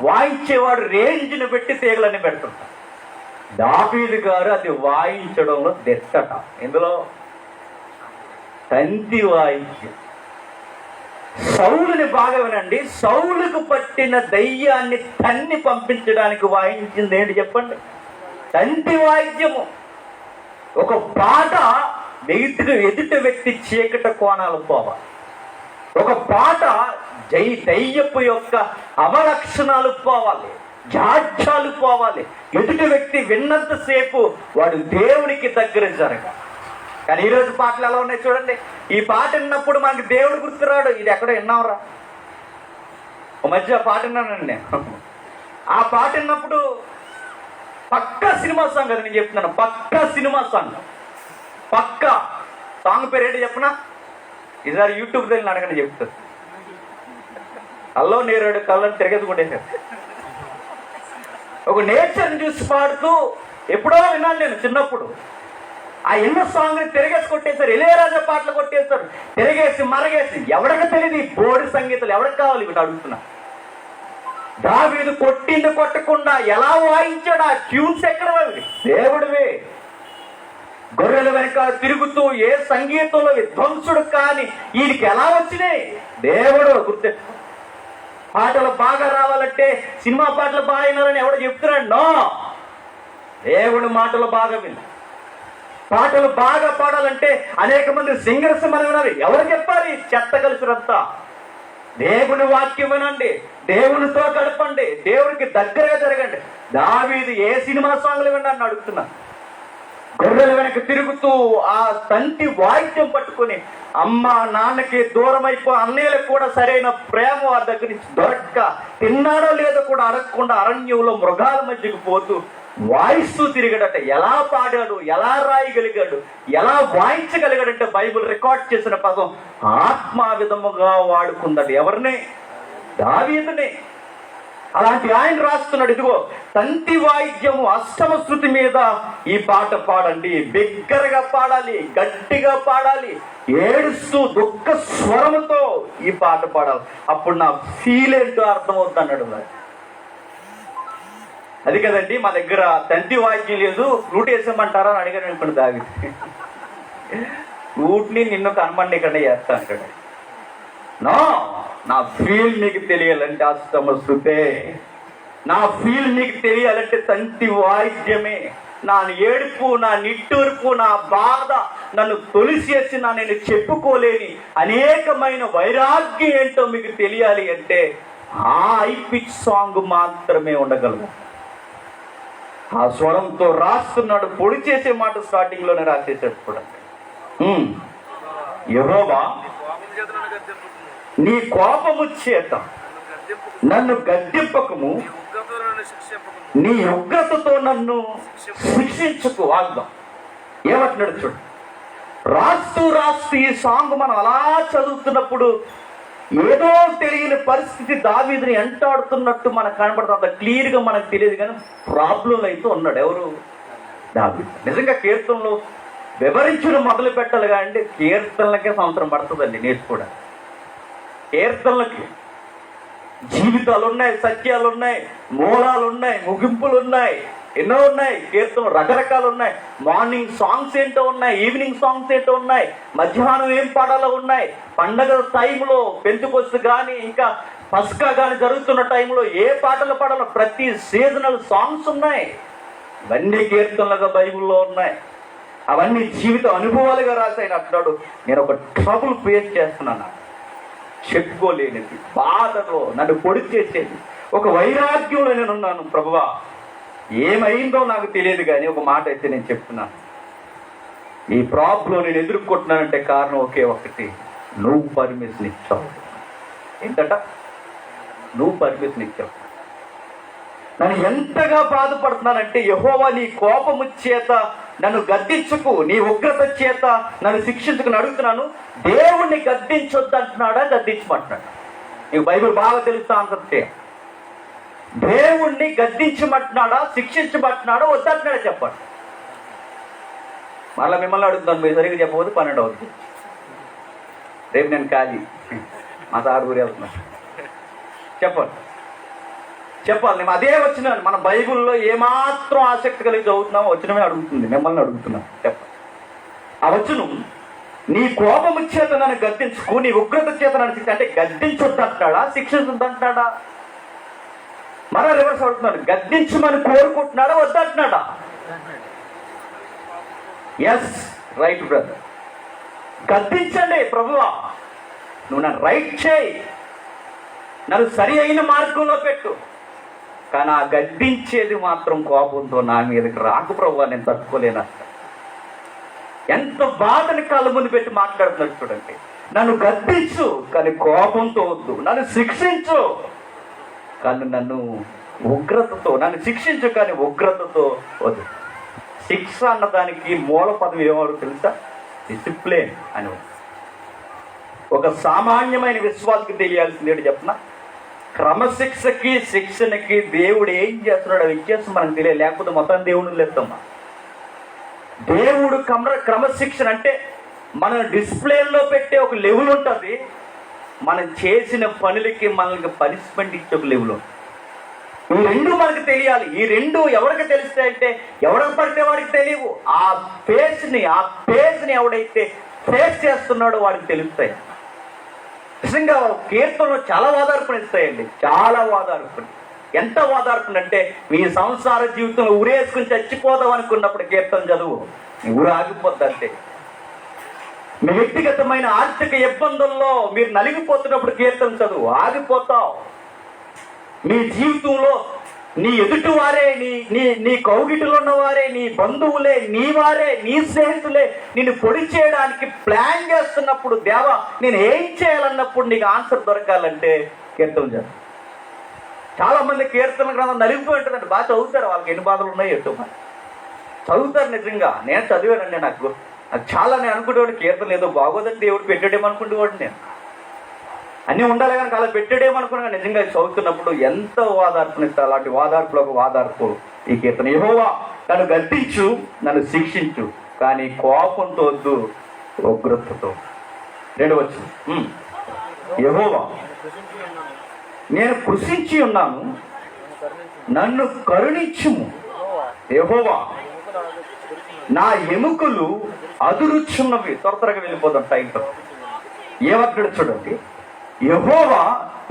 వాయించేవాడు రేంజ్ని పెట్టి తీగలన్నీ పెడుతుంటారు. దావీదు గారు అది వాయించడంలో దిట్టట. ఇందులో తంతి వాయిద్యం. సౌలుని బాగా వినండి, సౌలుకు పట్టిన దయ్యాన్ని తన్ని పంపించడానికి వాయించింది ఏంటి చెప్పండి? తంతి వాయిద్యము. ఒక పాట ఎదుటి వ్యక్తి చీకట కోణాలు పోవాలి, ఒక పాట దయ్యపు యొక్క అవలక్షణాలు పోవాలి, జాడ్యాలు పోవాలి. ఎదుటి వ్యక్తి విన్నంతసేపు వాడు దేవునికి దగ్గర జరగాలి. కానీ ఈరోజు పాటలు ఎలా ఉన్నాయి చూడండి. ఈ పాట విన్నప్పుడు మనకి దేవుడు గుర్తురాడు. ఇది ఎక్కడో విన్నావురా, ఒక మధ్య పాట విన్నానండి నేను. ఆ పాట విన్నప్పుడు పక్కా సినిమా సాంగ్, అది నేను చెప్తున్నాను, పక్కా సినిమా సాంగ్. పక్కా సాంగ్ పేరు ఏంటి చెప్పనా? ఈసారి యూట్యూబ్ దగ్గర అడగని చెప్తారు. అల్లో నేరేడు కళ్ళని తిరగేసుకుంటేశారు. ఒక నేచర్ని చూసి పాడుతూ ఎప్పుడో విన్నాను నేను చిన్నప్పుడు. ఆ ఎన్నో సాంగ్ని తిరగేసి కొట్టేశారు, ఇళయరాజా పాటలు కొట్టేశారు, తిరగేసి మరగేసి. ఎవరికి తెలియదు ఈ బోడి సంగీతాలు, ఎవరికి కావాలి ఇప్పుడు అడుగుతున్నా. దావీదు కొట్టింది కొట్టకుండా ఎలా వాయించాడు, ఆ ట్యూన్స్ ఎక్కడ దేవుడివే. గొర్రెల వెనక తిరుగుతూ ఏ సంగీతంలో విధ్వంసుడు కానీ ఈయనకి ఎలా వచ్చినాయి? దేవుడు గుర్తు. పాటలు బాగా రావాలంటే సినిమా పాటలు బాగా వినాలని ఎవడో చెప్తున్నాడు? నో, దేవుడి మాటలు బాగా విను. పాటలు బాగా పాడాలంటే అనేక మంది సింగర్స్ మనం వినాలి. ఎవరు చెప్పాలి? చెత్త కలిసినంతా దేవుని వాక్యం వినండి, దేవునితో గడపండి, దేవునికి దగ్గరగా జరగండి. దావీదు ఏ సినిమా సాంగ్లు విన్నాను అడుగుతున్నా. గొర్రెల వెనక తిరుగుతూ ఆ తంతి వాయిద్యం పట్టుకుని అమ్మ నాన్నకి దూరం అన్నయ్యలకు కూడా సరైన ప్రేమ వారి దగ్గర నుంచి దొరక్క, తిన్నాడో లేదో కూడా అడగకుండా అరణ్యంలో మృగాల మధ్యకు పోతూ వాయిస్తూ తిరిగాడట. ఎలా పాడాడు, ఎలా రాయగలిగాడు, ఎలా వాయించగలిగాడంటే బైబిల్ రికార్డ్ చేసిన పదం ఆత్మ విధముగా వాడుకుందట. ఎవరిని? దావీదుని. అలాంటి ఆయన రాస్తున్నాడు, ఇదిగో తంతి వాయిద్యము అష్టమ శృతి మీద ఈ పాట పాడండి, బిగ్గరగా పాడాలి, గట్టిగా పాడాలి, ఏడుస్తూ దుఃఖ స్వరముతో ఈ పాట పాడాలి. అప్పుడు నా ఫీల్ ఏంటో అర్థమవుతుంది అన్నాడు. అది కదండి, మా దగ్గర తంతి వాయిద్యం లేదు, ఫ్లూట్ వేసామంటారా అని అడిగాను అనుకోండి. దావి ఫ్లూట్ని నిన్ను కనమండి ఇక్కడ చేస్తాను ఇక్కడ. నో, నా ఫీల్ నీకు తెలియాలంటే అష్టమ శృతే, నా ఫీల్ నీకు తెలియాలంటే తంతి వాయిద్యమే. నా ఏడుపు, నా నిట్టూర్పు, నా బాధ, నన్ను తొలిసేసి నేను చెప్పుకోలేని అనేకమైన వైరాగ్యం ఏంటో మీకు తెలియాలి అంటే ఆ హై పిచ్ సాంగ్ మాత్రమే ఉండగలదు. ఆ స్వరంతో రాస్తున్నాడు. పొడి చేసే మాట స్టార్టింగ్ లోనే రాసేసాడు చూడండి. యెహోవా నీ కోపము చేత నన్ను గద్దింపకము, నీ ఉగ్రతతో నన్ను శిక్షించుకు. వాగ్దాం ఏమంటున్నాడు చూడు. రాస్తూ రాస్తూ ఈ సాంగ్ మనం అలా చదువుతున్నప్పుడు ఏదో తెలియని పరిస్థితి దావీదుని ఎంటాడుతున్నట్టు మనకు కనబడుతుంది. అంత క్లియర్గా మనకు తెలియదు, కానీ ప్రాబ్లం అయితే ఉన్నాడు. ఎవరు? దావీదు. నిజంగా కీర్తనలు వివరించడం మొదలు పెట్టాలి కానీ కీర్తనలకే సంవత్సరం పడుతుందండి నేర్చుకోవడానికి. కీర్తనలకి జీవితాలు ఉన్నాయి, సత్యాలు ఉన్నాయి, మూలాలు ఉన్నాయి, ముగింపులు ఉన్నాయి. ఎన్నో ఉన్నాయి కీర్తనలు, రకరకాలు ఉన్నాయి. మార్నింగ్ సాంగ్స్ ఏంటో ఉన్నాయి, ఈవినింగ్ సాంగ్స్ ఏంటో ఉన్నాయి, మధ్యాహ్నం ఏం పాడాలో ఉన్నాయి. పండగ టైంలో పెంతుకొస్తు కానీ ఇంకా పస్కా కానీ జరుగుతున్న టైంలో ఏ పాటలు పాడాలో ప్రతి సీజనల్ సాంగ్స్ ఉన్నాయి. ఇవన్నీ కీర్తనలుగా బైబిల్లో ఉన్నాయి. అవన్నీ జీవిత అనుభవాలుగా రాసాయని అంటున్నాడు. నేను ఒక ట్రబుల్ ఫేస్ చేస్తున్నాను, చెప్పుకోలేనిది, బాధలో నన్ను పొడి చేసేది, ఒక వైరాగ్యంలో నేను ఉన్నాను. ప్రభువా ఏమైందో నాకు తెలియదు, కానీ ఒక మాట అయితే నేను చెప్తున్నాను, ఈ ప్రాబ్లం నేను ఎదుర్కొంటున్నానంటే కారణం ఒకే ఒకటి, నువ్వు పర్మిషన్ ఇచ్చావు. ఏంటట? నువ్వు పర్మిషన్ ఇచ్చావు. నన్ను ఎంతగా బాధపడుతున్నానంటే, యెహోవా నీ కోపము చేత నన్ను గద్దించుకు, నీ ఉగ్రత చేత నన్ను శిక్షించుకుని అడుగుతున్నాను. దేవుణ్ణి గద్దించొద్దు అంటున్నాడా, గద్దించమంటున్నాడు? నీకు బైబిల్ బాగా తెలుస్తా అంటే, దేవుణ్ణి గద్దించమంటున్నాడా, శిక్షించమంటున్నాడా, వద్దంటున్నాడా చెప్పండి. మళ్ళీ మిమ్మల్ని అడుగుతాను, మీరు సరిగ్గా చెప్పబోదు 12 అవుతుంది. రేపు నేను ఖాళీ, మా సార్ ఊరి వెళ్తున్నాను. చెప్పాలి నేను అదే వచ్చినాను. మన బైబిల్లో ఏమాత్రం ఆసక్తి కలిగి చదువుతున్నామో వచ్చినమే అడుగుతుంది, మిమ్మల్ని అడుగుతున్నాను. చెప్పండి. ఆ వచ్చును, నీ కోపము చేత నన్ను గద్దించుకు, నీ ఉగ్రత చేత నన్ను శిక్ష, అంటే గద్దించొద్దు అంటున్నాడా, శిక్షించొద్దు అంటున్నాడా? మరో రివర్స్ అడుగుతున్నాడు, గద్దించమని కోరుకుంటున్నాడా, వద్దంటున్నాడా? Yes, right brother. గద్దించండి ప్రభువా, నువ్వు నన్ను రైట్ చేయి, నన్ను సరి అయిన మార్గంలో పెట్టు. కానీ ఆ గద్దించేది మాత్రం కోపంతో నా మీదకి రాకు ప్రభువా, నేను తట్టుకోలేను. ఎంత బాధని కళ్ళ ముందు పెట్టి మాట్లాడుతున్నాడు చూడండి. నన్ను గద్దించు కానీ కోపంతో వద్దు, నన్ను శిక్షించు కానీ నన్ను ఉగ్రతతో, నన్ను శిక్షించు కానీ ఉగ్రతతో వద్దు. శిక్ష అన్నదానికి మూల పదం ఏమో తెలుసా? డిసిప్లిన్ అని. ఒక సామాన్యమైన విశ్వాసకి తెలియాల్సింది ఏంటి చెప్పనా? క్రమశిక్షకి శిక్షణకి దేవుడు ఏం చేస్తున్నాడు అవి ఇచ్చేస్తాం మనకు తెలియదు, లేకపోతే మొత్తం దేవుడిని లేస్తామా. దేవుడు క్రమశిక్షణ అంటే మన డిస్ప్లేలో పెట్టే ఒక లెవెల్ ఉంటుంది, మనం చేసిన పనులకి మనకి పనిష్మెంట్ ఇచ్చే ఒక లెవెల్ ఉంటుంది. ఈ రెండు మనకు తెలియాలి. ఈ రెండు ఎవరికి తెలుస్తాయంటే, ఎవరికి పడితే వాడికి తెలియవు. ఆ పేజ్ని ఎవడైతే ఫేస్ చేస్తున్నాడో వాడికి తెలుస్తాయి. నిజంగా కీర్తనలు చాలా ఓదార్పునిస్తాయండి, చాలా ఓదార్పుని. ఎంత ఓదార్పుని అంటే, మీ సంసార జీవితంలో ఊరేసుకుని చచ్చిపోదాం అనుకున్నప్పుడు కీర్తన చదువు, ఊరు ఆగిపోద్ది అంతే. మీ వ్యక్తిగతమైన ఆర్థిక ఇబ్బందుల్లో మీరు నలిగిపోతున్నప్పుడు కీర్తన చదువు, ఆగిపోతావు. మీ జీవితంలో నీ ఎదుటి వారే, నీ కౌగిటిలో ఉన్నవారే, నీ బంధువులే, నీ వారే, నీ స్నేహితులే నిన్ను పొడి చేయడానికి ప్లాన్ చేస్తున్నప్పుడు, దేవా నేను ఏం చేయాలన్నప్పుడు నీకు ఆన్సర్ దొరకాలంటే కీర్తన చదువు. చాలా మంది కీర్తన గ్రంథం నలిగిపోయి ఉంటుందంటే బాగా చదువుతారు, వాళ్ళకి ఎన్ని బాధలు ఉన్నాయో ఎటు చదువుతారు. నిజంగా నేను చదివానండి, నాకు చాలా, నేను అనుకునేవాడు కీర్తన ఏదో బాగోదంటే దేవుడు పెట్టాడేమనుకుంటేవాడు. నేను అన్నీ ఉండాలి కానీ అలా పెట్టాడేమనుకున్నా, నిజంగా చదువుతున్నప్పుడు ఎంత ఓదార్పునిస్తా. అలాంటి ఓదార్పులో ఒక ఓదార్పు ఈ కీర్తన. యెహోవా నన్ను గద్దించు, నన్ను శిక్షించు కానీ కోపంతో వద్దు, ఉగ్రతతో. 2వ వచనం, యెహోవా నేను కృషించి ఉన్నాను, నన్ను కరుణించుము. యెహోవా నా ఎముకలు అదురుచున్నవి. త్వరగా వెళ్ళిపోదాం టైంతో. ఏమంటాడు చూడండి, యెహోవా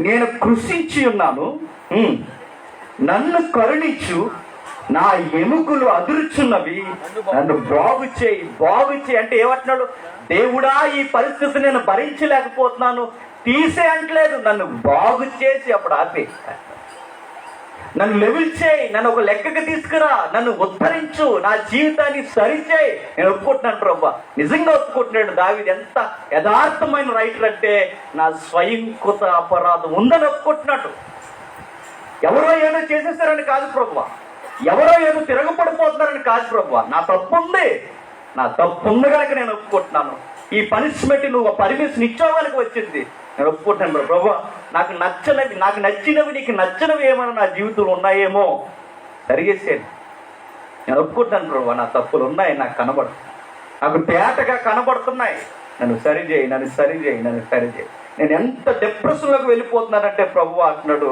నేను కృషించి ఉన్నాను, నన్ను కరుణించు, నా ఎముకలు అదురుచున్నవి, నన్ను బాగు చేయి అంటే ఏమంటున్నాడు? దేవుడా ఈ పరిస్థితి నేను భరించలేకపోతున్నాను, తీసే అంటలేదు, నన్ను బాగు చేసి అప్పుడు ఆపే, నన్ను లెవెల్ చేయి, నన్ను ఒక లెక్కకి తీసుకురా, నన్ను ఉద్ధరించు, నా జీవితాన్ని సరిచేయి. నేను ఒప్పుకుంటున్నాను ప్రభా, నిజంగా ఒప్పుకుంటున్నాడు దావీదు. ఎంత యథార్థమైన రైటర్ అంటే, నా స్వయంకృత అపరాధం ఉందని ఒప్పుకుంటున్నాడు. ఎవరో ఏదో చేసేస్తారని కాదు ప్రభా, ఎవరో ఏదో తిరగపడిపోతున్నారని కాదు ప్రభా, నా తప్పు ఉంది కనుక నేను ఒప్పుకుంటున్నాను. ఈ పనిష్మెంట్ నువ్వు పర్మిషన్ ఇచ్చేవాళ్ళకి వచ్చింది, నేను ఒప్పుకుంటాను ప్రభా. నాకు నచ్చినవి నీకు నచ్చినవి ఏమైనా నా జీవితంలో ఉన్నాయేమో సరిగేసేది, నేను ఒప్పుకుంటాను ప్రభా. నా తప్పులు ఉన్నాయి, నాకు కనబడుతున్నాయి, నాకు తేటగా కనబడుతున్నాయి, నన్ను సరిచేయి. నేను ఎంత డిప్రెషన్లోకి వెళ్ళిపోతున్నానంటే ప్రభు అంటున్నాడు,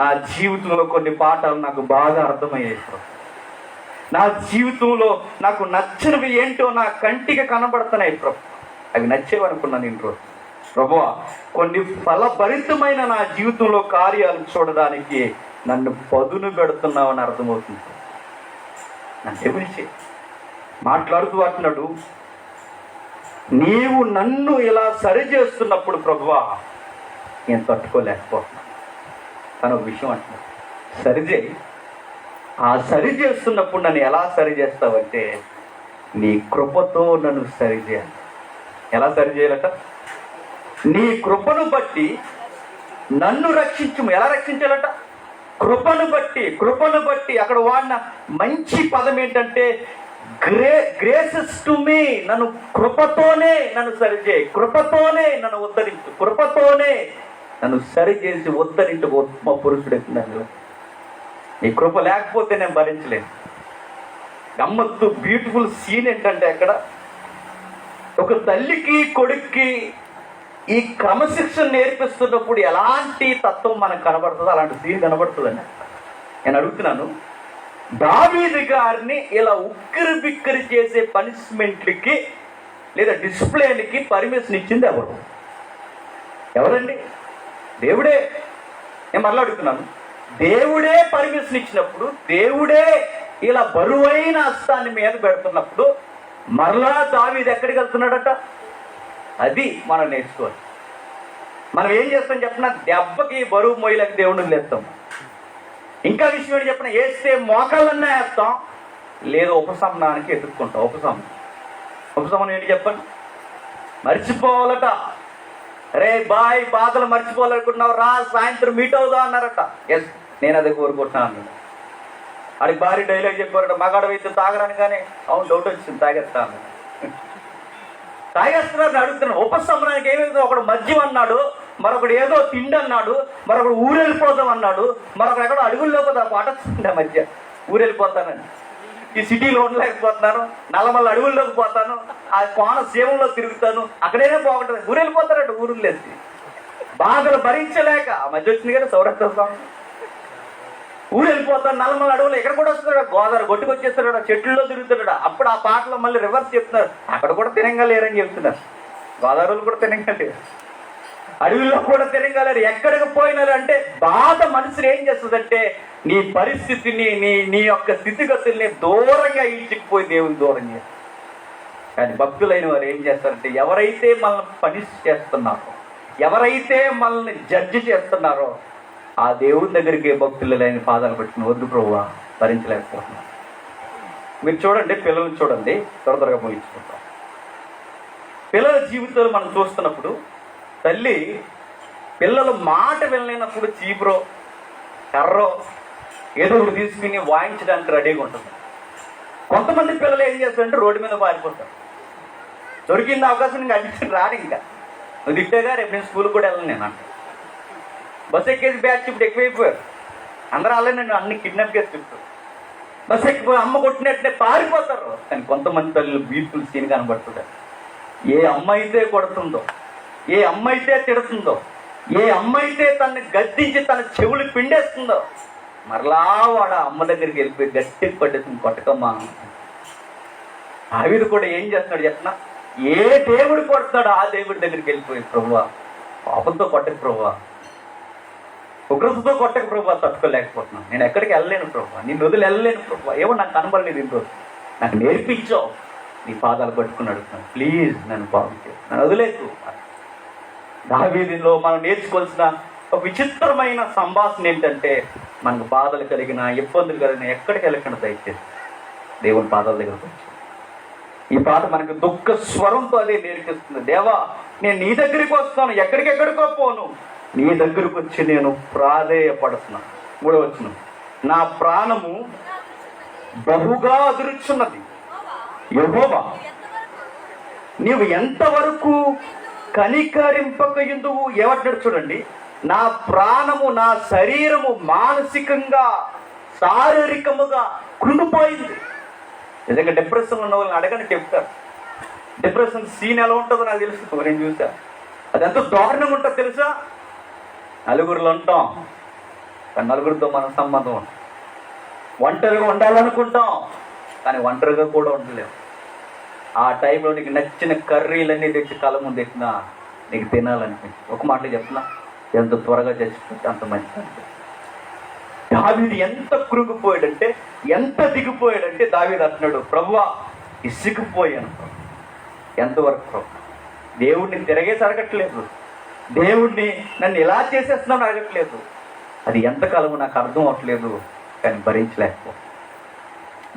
నా జీవితంలో కొన్ని పాఠాలు నాకు బాగా అర్థమయ్యాయి. నా జీవితంలో నాకు నచ్చినవి ఏంటో నా కంటికి కనబడుతున్నాయి ప్రభు, అవి నచ్చేవనుకున్నాను నేను రోజు. ప్రభువా, కొన్ని ఫలభరితమైన నా జీవితంలో కార్యాలు చూడడానికి నన్ను పదును పెడుతున్నావని అర్థమవుతుంది. నన్ను పిలిచి మాట్లాడుతూ అంటున్నాడు, నీవు నన్ను ఇలా సరిచేస్తున్నప్పుడు ప్రభువా నేను తట్టుకోలేకపోతున్నాను. తను ఒక విషయం అంటున్నాడు, సరిచేయి. ఆ సరి చేస్తున్నప్పుడు నన్ను ఎలా సరి చేస్తావంటే నీ కృపతో నన్ను సరిచేయాలి. ఎలా సరిచేయాలట? నీ కృపను బట్టి నన్ను రక్షించుము. ఎలా రక్షించాలట? కృపను బట్టి. అక్కడ వాడిన మంచి పదం ఏంటంటే గ్రేసెస్ టు మీ. నన్ను కృపతోనే నన్ను సరిచేయి, కృపతోనే నన్ను ఉద్ధరించు, కృపతోనే నన్ను సరిచేసి ఉద్ధరించు. ఉత్తమ పురుషుడు ఎత్తున్నాను. నీ కృప లేకపోతే నేను భరించలేను. గమ్మత్తు బ్యూటిఫుల్ సీన్ ఏంటంటే అక్కడ ఒక తల్లికి కొడుక్కి ఈ క్రమశిక్షణ నేర్పిస్తున్నప్పుడు ఎలాంటి తత్వం మనకు కనబడుతుందో అలాంటి సీన్ కనబడుతుందండి. నేను అడుగుతున్నాను, దావీదు గారిని ఇలా ఉక్కిరి బిక్కిరి చేసే పనిష్మెంట్లకి లేదా డిసిప్లిన్కి పర్మిషన్ ఇచ్చింది ఎవరండి? దేవుడే. నేను మరలా అడుగుతున్నాను, దేవుడే పర్మిషన్ ఇచ్చినప్పుడు, దేవుడే ఇలా బరువైన హస్తాన్ని మీద పెడుతున్నప్పుడు మరలా దావీదు ఎక్కడికి వెళ్తున్నాడట? అది మనం నేర్చుకోవాలి. మనం ఏం చేస్తాం చెప్పిన, దెబ్బకి బరువు మోయలేక దేవుడిని లేస్తాం. ఇంకా విషయం ఏంటి చెప్పిన, వేస్తే మోకాళ్ళన్నా వేస్తాం, లేదు ఉపశమనానికి ఎదుర్కొంటాం. ఉపశమనం ఏంటి చెప్పండి? మర్చిపోవాలట. రే బాయ్, బాధలు మర్చిపోవాలనుకుంటున్నావు, రా సాయంత్రం మీట్ అవుదా అన్నారట. ఎస్, నేను అదే కోరుకుంటున్నాను. అడిగి భారీ డైలాగ్ చెప్పారట, మగాడు అయితే తాగరాని. కానీ అవును, డౌట్ వచ్చింది, తాగేస్తాను. తాగేస్తున్నారని అడుగుతున్నాను. ఉపశమనానికి ఏమైంది? ఒకడు మద్యం అన్నాడు, మరొకడు ఏదో తిండి అన్నాడు, మరొకడు ఊరెళ్ళిపోదాం అన్నాడు, మరొకడు ఎక్కడో అడుగుల్లో పాట వస్తుంది ఆ మధ్య, ఊరెళ్ళిపోతానని. ఈ సిటీలో ఉండలేకపోతున్నాను, నల్లమల్ల అడవుల్లోకి పోతాను, ఆ కోన సీమంలో తిరుగుతాను, అక్కడైనా బాగుంటుంది. ఊరెళ్ళిపోతారట ఊరులేసి, బాధలు భరించలేక. ఆ మధ్య వచ్చింది కదా సౌరత్వ స్వామి. ఊరెళ్ళిపోతాను, నల్లమల్ల అడవులు. ఎక్కడ కూడా వస్తున్నాడు, గోదావరి గొట్టుకు వచ్చేస్తాడు, చెట్లలో తిరుగుతున్నాడు. అప్పుడు ఆ పాటలో మళ్ళీ రివర్స్ చెప్తున్నారు, అక్కడ కూడా తినంగా లేరని చెప్తున్నారు. గోదావరిలో కూడా తినంగా లేరు, అడవుల్లో కూడా తినంగా లేరు. ఎక్కడికి పోయినారు అంటే బాధ మనుషులు ఏం చేస్తుందంటే నీ పరిస్థితిని, నీ యొక్క స్థితిగతుల్ని దూరంగా ఈడ్చిపోయి దేవుని దూరం చేస్తారు. కానీ భక్తులైన వారు ఏం చేస్తారంటే ఎవరైతే మనల్ని పనిష్ చేస్తున్నారో, ఎవరైతే మనల్ని జడ్జి చేస్తున్నారో ఆ దేవుని దగ్గరికి భక్తులు లేని పాదాలు పెట్టుకుని వద్దు ప్రభువా భరించలేకపోతున్నాం. మీరు చూడండి, పిల్లల్ని చూడండి, త్వరగా ముగించుకుంటాం. పిల్లల జీవితాలు మనం చూస్తున్నప్పుడు తల్లి పిల్లలు మాట వినలేనప్పుడు చీపురో కర్రో ఏదో ఒకటి తీసుకుని వాయించడానికి రెడీగా ఉంటుంది. కొంతమంది పిల్లలు ఏం చేస్తారంటే రోడ్డు మీద పారిపోతారు. దొరికింది అవకాశం ఇంకా అడిగి రాడు. ఇంకా నువ్వు తిట్టేగా రేపు నేను స్కూల్కి కూడా వెళ్ళను నేను అంటే. బస్సు ఎక్కేసి బ్యాచ్ ఇప్పుడు ఎక్కువైపోయారు. అందరూ అలానే నేను అన్ని కిడ్నాప్ చేసి చెప్తారు. బస్సు ఎక్కిపోయి అమ్మ కొట్టినట్టే పారిపోతారు. కానీ కొంతమంది తల్లి బ్యూటిఫుల్ సీన్ కనబడుతుంది. ఏ అమ్మ అయితే కొడుతుందో, ఏ అమ్మ అయితే తిడుతుందో, ఏ అమ్మ అయితే తనని గద్దించి తన చెవులు పిండేస్తుందో మరలా వాడు అమ్మ దగ్గరికి వెళ్ళిపోయి గట్టికి పట్టేస్తుంది, కొట్టకమ్మా. దావీదు కూడా ఏం చేస్తున్నాడు చెప్పిన, ఏ దేవుడు కొడతాడో ఆ దేవుడి దగ్గరికి వెళ్ళిపోయి ప్రభువా పాపంతో కొట్టకు ప్రభువా, ఉగ్రతతో కొట్టకు ప్రభువా, తట్టుకోలేకపోతున్నాను, నేను ఎక్కడికి వెళ్ళలేను ప్రభువా, నిన్ను వదిలి వెళ్ళలేను ప్రభువా, ఏమో నాకు కనబడలేదు ఈరోజు, నాకు నేర్పించావు, నీ పాదాలు పట్టుకుని అడుగుతున్నాను, ప్లీజ్ నన్ను బాగు చేయి, నన్ను వదిలేదు. దావీదులో మనం నేర్చుకోవాల్సిన ఒక విచిత్రమైన సంభాషణ ఏంటంటే మనకు బాధలు కలిగిన, ఇబ్బందులు కలిగిన ఎక్కడికి వెళ్ళకుండా దయచేసి దేవుని పాదాల దగ్గరకు వచ్చి ఈ పాట మనకు దుఃఖ స్వరంతో అదే నేర్పిస్తుంది. దేవా నేను నీ దగ్గరికి వస్తాను, ఎక్కడికెక్కడికో పోను, నీ దగ్గరకు వచ్చి నేను ప్రాధేయపడుతున్నాను. 3వ వచనం, నా ప్రాణము బహుగా అదురుచున్నది, యెహోవా నీవు ఎంతవరకు కనికరింపకయుందువు. ఏమంటాడు చూడండి, నా ప్రాణము, నా శరీరము మానసికంగా శారీరకముగా కృంగిపోయింది. నిజంగా డిప్రెషన్ ఉన్న వాళ్ళని అడగని చెప్తారు. డిప్రెషన్ సీన్ ఎలా ఉంటుందో నాకు తెలుసు, నేను చూసా. అది ఎంత దారుణంగా ఉంటుందో తెలుసా? నలుగురిలో ఉంటాం, నలుగురితో మన సంబంధం ఉంటుంది, ఒంటరిగా ఉండాలనుకుంటాం, కానీ ఒంటరిగా కూడా ఉండలేము. ఆ టైంలో నీకు నచ్చిన కర్రీలన్నీ తెచ్చి కళ్ళ ముందు ఎక్కినా నీకు తినాలనిపించి ఒక మాటలో చెప్తున్నా, ఎంత త్వరగా చచ్చిపోతే అంత మంచిది. దావీదు ఎంత కురుకుపోయాడంటే, ఎంత దిగిపోయాడంటే దావీదు అంటున్నాడు, ప్రభువా ఇసుకుపోయాను. ఎంతవరకు ప్రభు? దేవుడిని తిరగేసి అడగట్లేదు, దేవుడిని నన్ను ఇలా చేసేస్తున్నాను అడగట్లేదు. అది ఎంతకాలము నాకు అర్థం అవ్వట్లేదు, కానీ భరించలేకపో.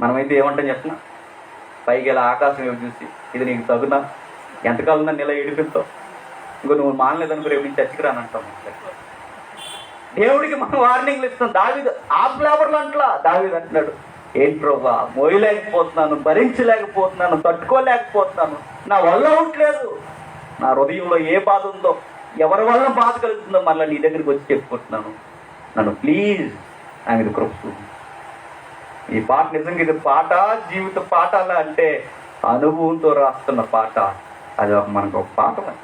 మనమైతే ఏమంటాం చెప్పిన, పైకి ఇలా ఆకాశం ఏమి చూసి ఇది నీకు తగునా, ఎంతకాలం నన్ను ఇలా ఏడిపిస్తావు, ఇంకో నువ్వు మానలేదనుకో రేపు నుంచి చచ్చికి రానంటాం. దేవుడికి మనం వార్నింగ్లు ఇస్తాం. దావీదు ఆ ఫ్లేవర్లు అంటలా, దావీదు అంటున్నాడు, ఏంటి ప్రభా మోయలేకపోతున్నాను, భరించలేకపోతున్నాను, తట్టుకోలేకపోతున్నాను, నా వల్ల అవ్వట్లేదు, నా హృదయంలో ఏ బాధ ఉందో, ఎవరి వల్ల బాధ కలుగుతుందో మళ్ళీ నీ దగ్గరికి వచ్చి చెప్పుకుంటున్నాను, నన్ను ప్లీజ్ నా మీద కృప చూపు. ఈ పాట నిజంగా ఇది పాట, జీవిత పాఠాల అంటే అనుభవంతో రాస్తున్న పాట. అది మనకు ఒక పాఠం,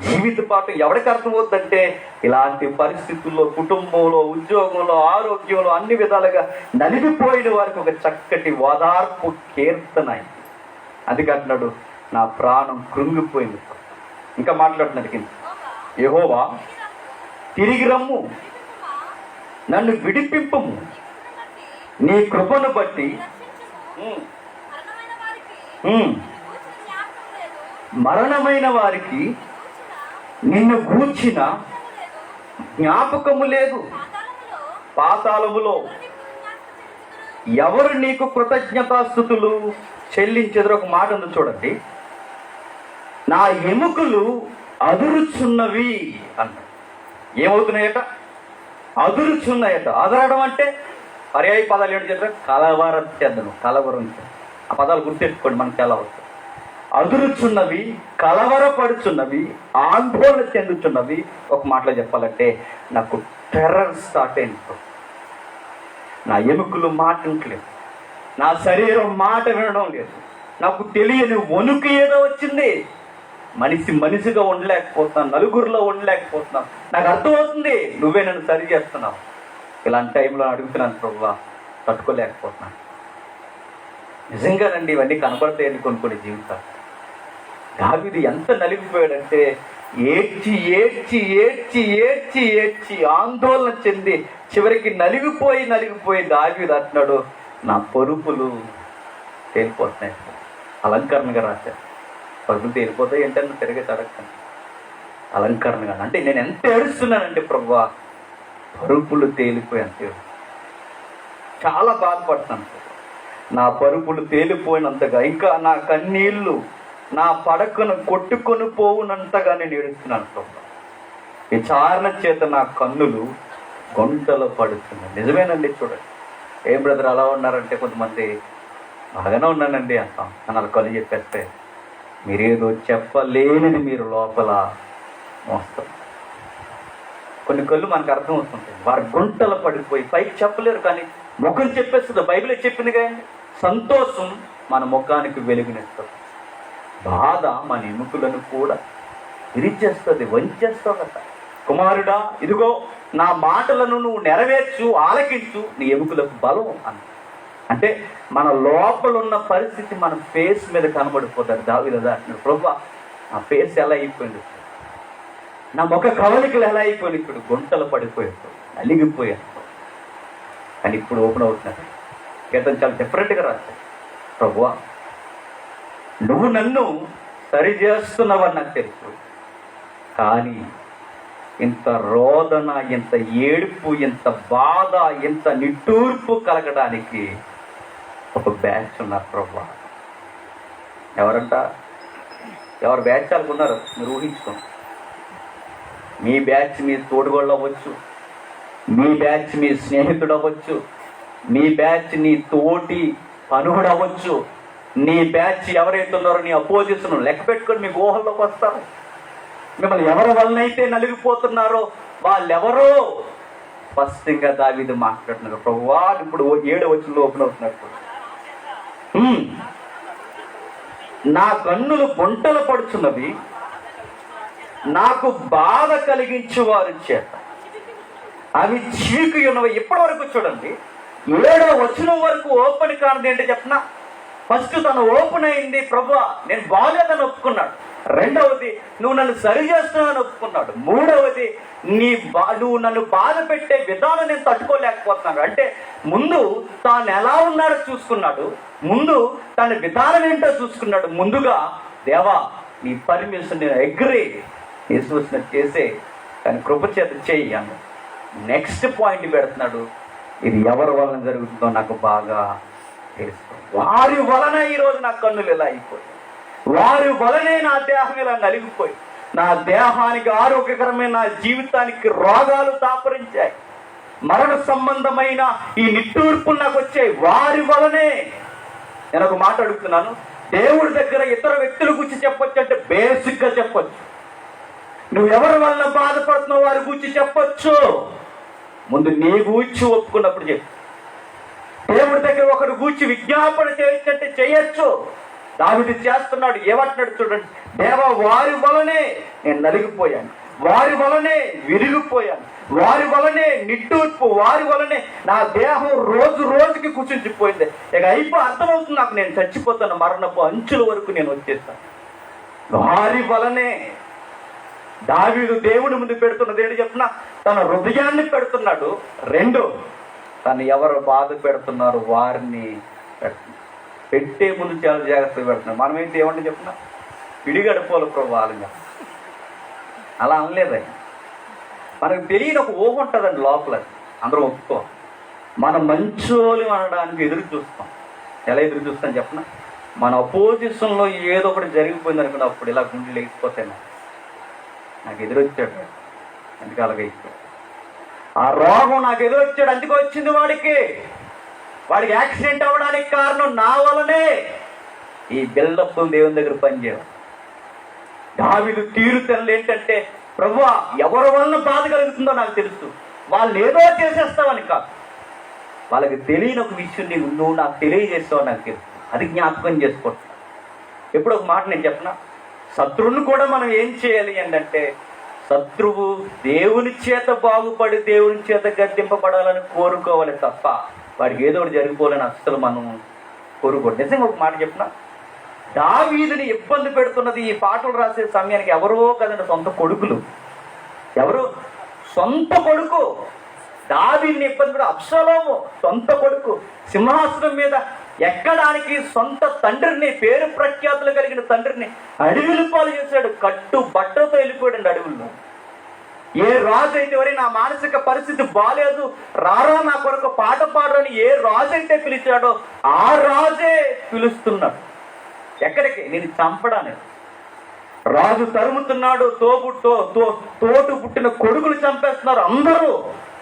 జీవిత పాఠం. ఎవరికి అర్థమవుతుందంటే ఇలాంటి పరిస్థితుల్లో, కుటుంబంలో, ఉద్యోగంలో, ఆరోగ్యంలో అన్ని విధాలుగా నలిగిపోయిన వారికి ఒక చక్కటి ఓదార్పు కీర్తన. అందుకే అంటున్నాడు, నా ప్రాణం కృంగిపోయింది. ఇంకా మాట్లాడుతున్నాడు కింద, యెహోవా తిరిగి రమ్ము, నన్ను విడిపింపము, నీ కృపను బట్టి మరణమైన వారికి నిన్ను గూర్చిన జ్ఞాపకము లేదు. పాతాళములో ఎవరు నీకు కృతజ్ఞతాస్తుతులు చెల్లించెదరు? ఒక మాట ఉంది చూడండి, నా ఎముకలు అదురుచున్నవి అంట. ఏమవుతున్నాయట? అదురుచున్నాయట. అదరడం అంటే పర్యాయ పదాలు ఏంటి చెప్పారు? కలవరం చెందను, కలవరం. ఆ పదాలు గుర్తెట్టుకోండి, మనకు ఎలా వస్తుంది. అదురుచున్నవి, కలవరపడుచున్నవి, ఆందోళన చెందుతున్నవి. ఒక మాటలో చెప్పాలంటే నాకు టెర్రర్ స్టార్ట్ అయింది. నా ఎముకలు మాటలేదు, నా శరీరం మాట వినడం లేదు, నాకు తెలియని వణుకు ఏదో వచ్చింది. మనిషిగా ఉండలేకపోతున్నాను, నలుగురిలో ఉండలేకపోతున్నాను. నాకు అర్థమవుతుంది నువ్వే నన్ను సరి చేస్తున్నావు. ఇలాంటి టైంలో అడుగుతున్నాను, ప్రభువా తట్టుకోలేకపోతున్నాను. నిజంగానండి ఇవన్నీ కనబడతాయండి కొన్ని జీవితాలు. దావీదు ఎంత నలిగిపోయాడంటే ఏడ్చి ఏడ్చి ఏడ్చి ఏడ్చి ఏడ్చి ఆందోళన చెంది చివరికి నలిగిపోయి దావీదు అంటున్నాడు, నా పరుపులు తేలిపోతున్నాయి. అలంకరణగా రాశారు. పరుపులు తేలిపోతాయి ఏంటన్నా తిరిగే తడగండి. అలంకరణగా అంటే నేను ఎంత ఏడుస్తున్నానంటే, ప్రభువా పరుపులు తేలిపోయి అంతే చాలా బాధపడుతున్నాను. నా పరుపులు తేలిపోయినంతగా, ఇంకా నా కన్నీళ్లు నా పడకను కొట్టుకొని పోవునంతగా నేను ఏడుస్తున్నాను ప్రభువా. విచారణ చేత నా కన్నులు గొంటలో పడుతున్నాయి. నిజమేనండి. చూడండి, ఏం బ్రదర్ అలా ఉన్నారంటే, కొంతమంది బాగానే ఉన్నానండి అంటాం, అని అలా కళ్ళు చెప్పేస్తే మీరేదో చెప్పలేనిది మీరు లోపల మోస్తారు. కొన్ని కళ్ళు మనకు అర్థం అవుతుంటాయి, వారు గుంటలు పడిపోయి పైకి చెప్పలేరు, కానీ ముఖం చెప్పేస్తుంది. బైబిలే చెప్పింది కానీ, సంతోషం మన ముఖానికి వెలుగునిస్తుంది, బాధ మన ఎముకలను కూడా విరిచేస్తుంది, వంచేస్తావు కదా. కుమారుడా ఇదిగో నా మాటలను నువ్వు నెరవేర్చు, ఆలకించు, నీ ఎముకలకు బలం అని. అంటే మన లోపల ఉన్న పరిస్థితి మన ఫేస్ మీద కనబడిపోతాడు. దావీదు అంటున్నాడు, ప్రభువా నా ఫేస్ ఎలా అయిపోయింది, నా ముఖ కవలికలు ఎలా అయిపోయింది, ఇప్పుడు గుంటలు పడిపోయాడు, నలిగిపోయాడు. కానీ ఇప్పుడు ఓపెన్ అవుతున్నాడు. కీర్తన చాలా డిఫరెంట్గా రాశాడు. ప్రభువా నువ్వు నన్ను సరి చేస్తున్నావని నాకు తెలుసు, కానీ ఇంత రోదన, ఇంత ఏడుపు, ఇంత బాధ, ఇంత నిట్టూర్పు కలగడానికి ఒక బ్యాచ్ ఉన్నారు ప్రభువా. ఎవరంట? ఎవరు బ్యాచ్ అనుకున్నారు మీరు ఊహించుకోండి. మీ బ్యాచ్ మీ తోడుగోళ్ళు అవ్వచ్చు, మీ బ్యాచ్ మీ స్నేహితుడు అవ్వచ్చు, మీ బ్యాచ్ నీ తోటి పనుగుడు అవ్వచ్చు, నీ బ్యాచ్ ఎవరైతే ఉన్నారో నీ అపోజిషన్ లెక్క పెట్టుకొని మీ ఊహల్లోకి వస్తారు. మిమ్మల్ని ఎవరి వల్లనైతే నలిగిపోతున్నారో వాళ్ళెవరో స్పష్టంగా దావీదు మాట్లాడుతున్నారు. ప్రభువా ఇప్పుడు 7వ వచనంలో ఓపెన్ అవుతున్నట్టు, నా కన్నులు గుంటలు పడుచున్నవి, నాకు బాధ కలిగించు వారి చేత అవి చీకి ఉన్నవి. ఇప్పటి వరకు చూడండి, 7వ వచనం వరకు ఓపెన్ కానిది ఏంటో చెప్పనా? ఫస్ట్ తను ఓపెన్ అయింది, ప్రభువా నేను బాగాలేదని ఒప్పుకున్నాడు. రెండవది నువ్వు నన్ను సరి చేస్తున్నావని ఒప్పుకున్నాడు. మూడవది నువ్వు నన్ను బాధ పెట్టే విధానం నేను తట్టుకోలేకపోతున్నాను అంటే ముందు తాను ఎలా ఉన్నాడో చూసుకున్నాడు, ముందు తన విధానం ఏంటో చూసుకున్నాడు. ముందుగా దేవా నీ పర్మిషన్ నేను అగ్రీ యేసు చేసే కానీ కృపచేత చేయి అన్న. నెక్స్ట్ పాయింట్ పెడుతున్నాడు, ఇది ఎవరి వలన జరుగుతుందో నాకు బాగా తెలుసు. వారి వలన ఈరోజు నా కన్నులు ఇలా అయిపోయి, వారి వలనే నా దేహం ఇలా నలిగిపోయి, నా దేహానికి ఆరోగ్యకరమైన నా జీవితానికి రోగాలు దాపరించాయి, మరణ సంబంధమైన ఈ నిట్టూర్పులు నాకు వచ్చాయి. వారి వలనే. నేను ఒక మాట అడుగుతున్నాను, దేవుడి దగ్గర ఇతర వ్యక్తుల గురించి చెప్పొచ్చు అంటే బేసిక్ గా చెప్పొచ్చు. నువ్వు ఎవరి వలన బాధపడుతున్నావు వారి గురించి చెప్పొచ్చు, ముందు నీ గూర్చి ఒప్పుకున్నప్పుడు చెప్పు. దేవుడి దగ్గర ఒకరు గూర్చి విజ్ఞాపన చేయొచ్చంటే చేయొచ్చు. దావీదు చేస్తున్నాడు. ఏమంటున్నాడు చూడండి, దేవా వారి వలనే నేను నలిగిపోయాను, వారి వలనే విరిగిపోయాను, వారి వలనే నిట్టూర్పు, వారి వలనే నా దేహం రోజు రోజుకి కుచించిపోయింది. ఇక అర్థమవుతుంది నాకు, నేను చచ్చిపోతాను, మరణపు అంచుల వరకు నేను వచ్చేస్తాను. వారి వలనే. దావీదు దేవుని ముందు పెడుతున్నది ఏంటి చెప్పిన, తన హృదయాన్ని పెడుతున్నాడు. రెండు, తను ఎవరు బాధ పెడుతున్నారు వారిని పెడుతున్నాడు. పెట్టే ముందు చాలా జాగ్రత్తగా పెడుతున్నాడు. మనమైతే ఏమంటే చెప్పిన విడిగడిపోవాలి ప్రభావాలంగా అలా అనలేదు. మనకు తెలియని ఒక ఊహ ఉంటుందండి లోపల, అందరూ ఒప్పుకో. మనం మంచోళ్ళు అనడానికి ఎదురు చూస్తాం. ఎలా ఎదురు చూస్తాం చెప్పిన, మన అపోజిషన్లో ఏదో ఒకటి జరిగిపోయింది అనుకున్న అప్పుడు ఇలా గుండెలు లేకపోతే నాకు ఎదురొచ్చాడు, అందుకే అలాగైపోయాడు. ఆ రోగం నాకు ఎదురొచ్చాడు, అందుకే వచ్చింది వాడికి యాక్సిడెంట్ అవ్వడానికి కారణం నా వలనే. ఈ బిల్డప్ దేవుని దగ్గర పనిచేయడం. దావీదు తీరుతెన్నులు ఏంటంటే, ప్రభువా ఎవరి వలన బాధ కలుగుతుందో నాకు తెలుసు, వాళ్ళు ఏదో చేసేస్తావని కాదు, వాళ్ళకి తెలియని ఒక విషయం నువ్వు నాకు తెలియజేస్తావు నాకు తెలుసు, అది జ్ఞాపకం చేసుకుంటున్నా. ఎప్పుడు ఒక మాట నేను చెప్పిన, శత్రువుని కూడా మనం ఏం చేయాలి అంటే, శత్రువు దేవుని చేత బాగుపడి దేవుని చేత గద్దెంపబడాలని కోరుకోవాలి తప్ప వాడికి ఏదో ఒకటి జరిగిపోవాలని అస్సలు మనం కోరుకోడు. నిజంగా ఒక మాట చెప్పిన, దావీదుని ఇబ్బంది పెడుతున్నది ఈ పాటలు రాసే సమయానికి ఎవరో కదండి, సొంత కొడుకులు. ఎవరు? సొంత కొడుకు. దావీదుని ఇబ్బంది పెడు అబ్షలోము సొంత కొడుకు, సింహాసనం మీద ఎక్కడానికి సొంత తండ్రిని, పేరు ప్రఖ్యాతులు కలిగిన తండ్రిని అడవిలు పాలు చేశాడు. కట్టు బట్టలతో వెళ్ళిపోయాడు అడవుల్లో. ఏ రాజు అయితే వరే నా మానసిక పరిస్థితి బాలేదు, రారా నా కొరకు పాట పాడని ఏ రాజు అయితే పిలిచాడో ఆ రాజే పిలుస్తున్నాడు. ఎక్కడికి? నేను చంపడానికి. రాజు తరుముతున్నాడు, తోటు పుట్టిన కొడుకులు చంపేస్తున్నారు అందరూ.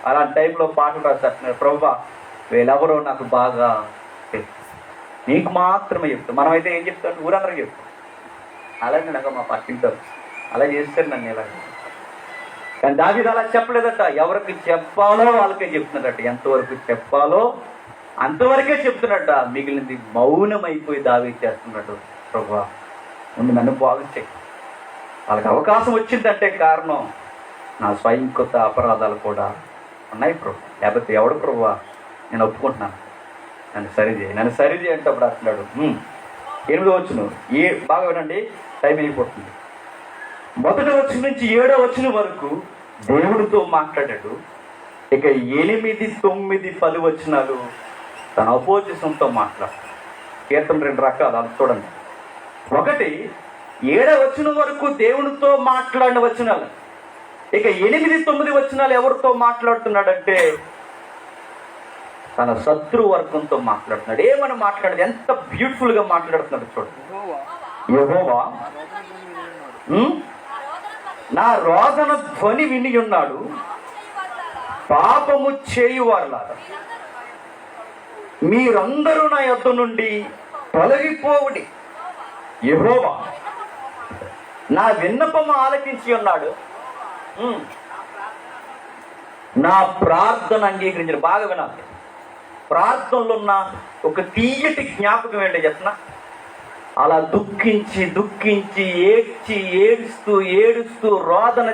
అలాంటి టైంలో పాటలు రాసేస్తున్నారు, ప్రభువా వీళ్ళెవరో నాకు బాగా తెలుసు, నీకు మాత్రమే చెప్తాను. మనమైతే ఏం చెప్తాను, ఊరందరూ చెప్తాం. అలాగే నాకు మా పక్కింటారు అలా చేస్తారు నన్ను ఇలా. కానీ దావీదు అలా చెప్పలేదట, ఎవరికి చెప్పాలో వాళ్ళకే చెప్తున్నాడట, ఎంతవరకు చెప్పాలో అంతవరకే చెప్తున్నట్ట. మిగిలింది మౌనం అయిపోయి దావీదు చేస్తున్నాడు, ప్రభువా ముందు నన్ను బాగు చేయి. వాళ్ళకి అవకాశం వచ్చిందంటే కారణం నా స్వయం కొత్త అపరాధాలు కూడా ఉన్నాయి ప్రభు, లేకపోతే ఎవడు ప్రభువా నేను ఒప్పుకుంటున్నాను, నన్ను సరిచేయి అంటే అప్పుడు అంటున్నాడు. 8వ వచనం బాగా వినండి, టైం అయిపోతుంది. 1వ వచనం నుంచి 7వ వచనం వరకు దేవుడితో మాట్లాడాడు. ఇక 8, 9, 10 వచనాలు తన అపోజిషన్తో మాట్లాడు. కీర్తన 2 రకాలు, అది చూడండి. ఒకటి 7వ వచనం వరకు దేవునితో మాట్లాడిన వచనాలు. ఇక 8, 9 వచనాలు ఎవరితో మాట్లాడుతున్నాడంటే తన శత్రు వర్గంతో మాట్లాడుతున్నాడు. ఏమని మాట్లాడేది, ఎంత బ్యూటిఫుల్ గా మాట్లాడుతున్నాడు చూడండి. యెహోవా నా రోదన ధ్వని విని ఉన్నాడు, పాపము చేయువారులారా మీరందరూ నా యొద్ద నుండి తొలగిపోవుడి. యెహోవా నా విన్నపము ఆలకించి ఉన్నాడు, నా ప్రార్థన అంగీకరించిన. బాగా వినాలి, ప్రార్థనలో ఉన్న ఒక తీయటి జ్ఞాపకం ఏంటో చెప్పిన, అలా దుఃఖించి ఏడుస్తూ రోదన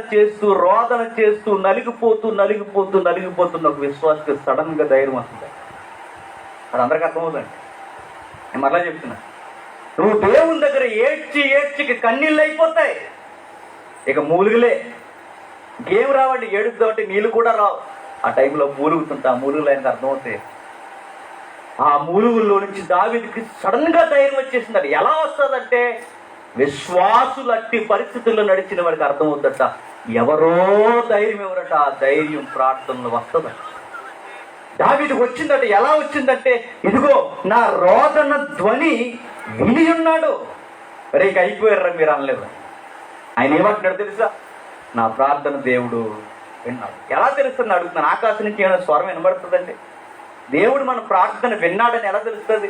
చేస్తూ నలిగిపోతున్న ఒక విశ్వాసకి సడన్ గా ధైర్యం వస్తుంది. అది అందరికీ అర్థమవుతుంది. నేను మరలా చెప్తున్నా, నువ్వు దేవుని దగ్గర ఏడ్చి కన్నీళ్ళు అయిపోతాయి, ఇక మూలుగులే. ఇంకేం రావండి, ఏడుద్దామంటే నీళ్ళు కూడా రావు. ఆ టైంలో మూలుగుతుంటా, ఆ మూలుగులు ఆయనకు అర్థమవుతాయి. ఆ మూలుగుల్లో నుంచి దావీదుకి సడన్గా ధైర్యం వచ్చేసింది. ఎలా వస్తుందంటే, విశ్వాసులు అట్టి పరిస్థితుల్లో నడిచిన వాడికి అర్థమవుతుందట, ఎవరో ధైర్యం ఎవరట, ఆ ధైర్యం ప్రార్థనలో వస్తుందట. దావీదుకు వచ్చిందట. ఎలా వచ్చిందంటే, ఇదిగో నా రోదన ధ్వని విని ఉన్నాడు. రేపు అయిపోయారా మీరు అనలేదు. ఆయన ఏమంటున్నాడు తెలుసా, నా ప్రార్థన దేవుడు విన్నాడు. ఎలా తెలుస్తుంది అడుగుతున్నాను. ఆకాశం నుంచి ఏమైనా స్వరం వినబడుతుందండి? దేవుడు మన ప్రార్థన విన్నాడని ఎలా తెలుస్తుంది?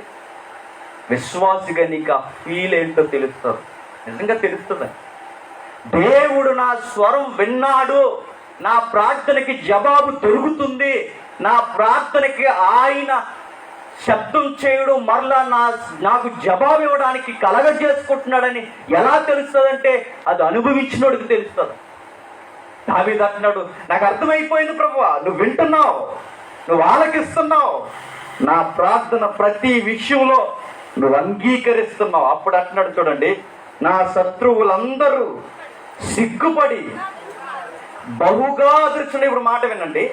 విశ్వాసిగా నీకు ఆ ఫీల్ ఏంటో తెలుస్తుంది, నిజంగా తెలుస్తుంది. దేవుడు నా స్వరం విన్నాడు, నా ప్రార్థనకి జవాబు దొరుకుతుంది, నా ప్రార్థనకి ఆయన శబ్దం చేయడం మరలా నాకు జవాబు ఇవ్వడానికి కలగజేసుకుంటున్నాడని ఎలా తెలుస్తుందంటే, అది అనుభవించినోడికి తెలుస్తుంది. దావీదు అంటున్నాడు, నాకు అర్థమైపోయింది ప్రభువా, నువ్వు వింటున్నావు, నువ్వు ఆలకిస్తున్నావు, నా ప్రార్థన ప్రతి విషయంలో నువ్వు అంగీకరిస్తున్నావు. అప్పుడు అంటున్నాడు చూడండి, నా శత్రువులందరూ సిగ్గుపడి బహుగా అదృష్టం. ఇప్పుడు మాట వినండి,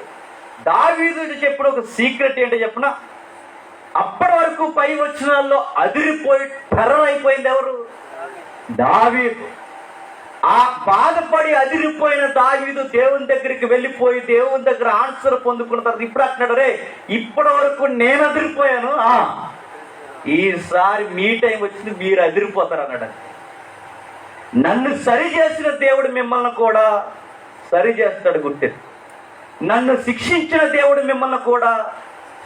దావీదు చెప్పిన ఒక సీక్రెట్ ఏంటో చెప్పిన, అప్పటి వరకు పై వచనాల్లో అదిరిపోయి టెర్రర్ అయిపోయింది ఎవరు? దావీదు. ఆ బాధపడి అదిరిపోయిన దావీదు దేవుని దగ్గరికి వెళ్ళిపోయి దేవుని దగ్గర ఆన్సర్ పొందుకున్న తర్వాత ఇప్పుడు అంటున్నాడు, రే ఇప్పటి వరకు నేను అదిరిపోయాను, ఈసారి మీ టైం వచ్చింది, మీరు అదిరిపోతారు అన్నాడు. నన్ను సరి చేసిన దేవుడు మిమ్మల్ని కూడా సరి చేస్తాడు గుర్తెత్తు. నన్ను శిక్షించిన దేవుడు మిమ్మల్ని కూడా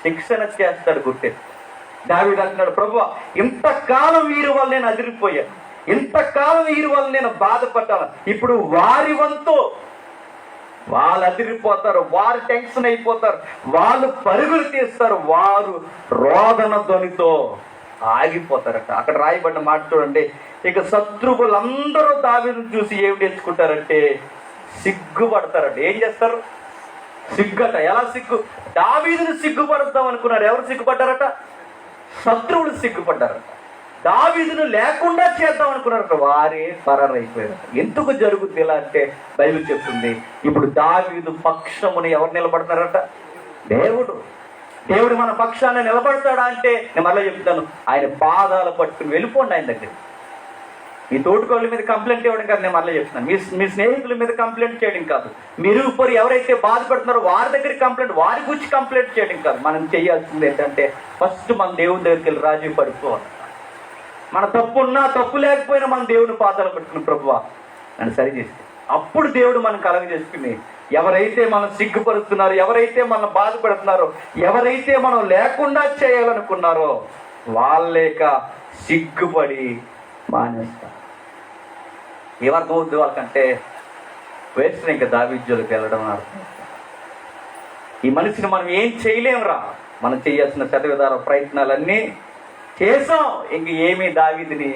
శిక్షణ చేస్తాడు గుర్తెత్తు. దావీదు అంటున్నాడు, ప్రభువా ఇంతకాలం వీరి వల్ల నేను అదిరిపోయాను, ఇంతకాలం వీరి వల్ల నేను బాధపడ్డాను, ఇప్పుడు వారి వంతు వాళ్ళు అదిరిపోతారు, వారు టెన్షన్ అయిపోతారు, వాళ్ళు పరుగులు తీస్తారు, వారు రోదన ధ్వనితో ఆగిపోతారట. అక్కడ రాయబడిన మాట చూడండి, ఇక శత్రువులందరూ దావీదును చూసి ఏమి నేర్చుకుంటారంటే సిగ్గుపడతారట. ఏం చేస్తారు? సిగ్గట. ఎలా సిగ్గు? దావీదును సిగ్గుపడతాం అనుకున్నారు. ఎవరు సిగ్గుపడ్డారట? శత్రువులు సిగ్గుపడ్డారట. దావీదును లేకుండా చేద్దాం అనుకున్నారట, వారే పరారైపోయారు. ఎందుకు జరుగుతుంది ఇలా అంటే బైబిల్ చెప్తుంది, ఇప్పుడు దావీదు పక్షముని ఎవరు నిలబడతారట? దేవుడు. దేవుడు మన పక్షాన్ని నిలబడతాడా అంటే నేను మళ్ళీ చెప్తాను, ఆయన పాదాలు పట్టుకుని వెళ్ళిపోండి ఆయన దగ్గర. మీ తోటికోళ్ళ మీద కంప్లైంట్ ఇవ్వడం కాదు, నేను మళ్ళీ చెప్తున్నాను, మీ స్నేహితుల మీద కంప్లైంట్ చేయడం కాదు, మీరు ఇప్పుడు ఎవరైతే బాధపడుతున్నారో వారి దగ్గర కంప్లైంట్, వారి గురించి కంప్లైంట్ చేయడం కాదు. మనం చేయాల్సింది ఏంటంటే ఫస్ట్ మన దేవుని దగ్గరికి వెళ్ళి రాజీ పడిపోవాలి. మన తప్పు ఉన్నా తప్పు లేకపోయినా మన దేవుని పాదాలు పట్టుకుని ప్రభువా నన్ను సరి చేసి, అప్పుడు దేవుడు మనం కలగ చేసుకుని ఎవరైతే మనం సిగ్గుపరుస్తున్నారో, ఎవరైతే మనం బాధపడుతున్నారో, ఎవరైతే మనం లేకుండా చేయాలనుకున్నారో వాళ్ళేక సిగ్గుపడి మానేస్తారు. ఏమర్థం అవుద్ది వాళ్ళకంటే, వేస్ట్ ఇంకా దావీదులోకి వెళ్ళడం అర్థం. ఈ మనిషిని మనం ఏం చేయలేమురా, మనం చేయాల్సిన శతవిధార ప్రయత్నాలన్నీ చేసాం, ఇంక ఏమీ దావీదుని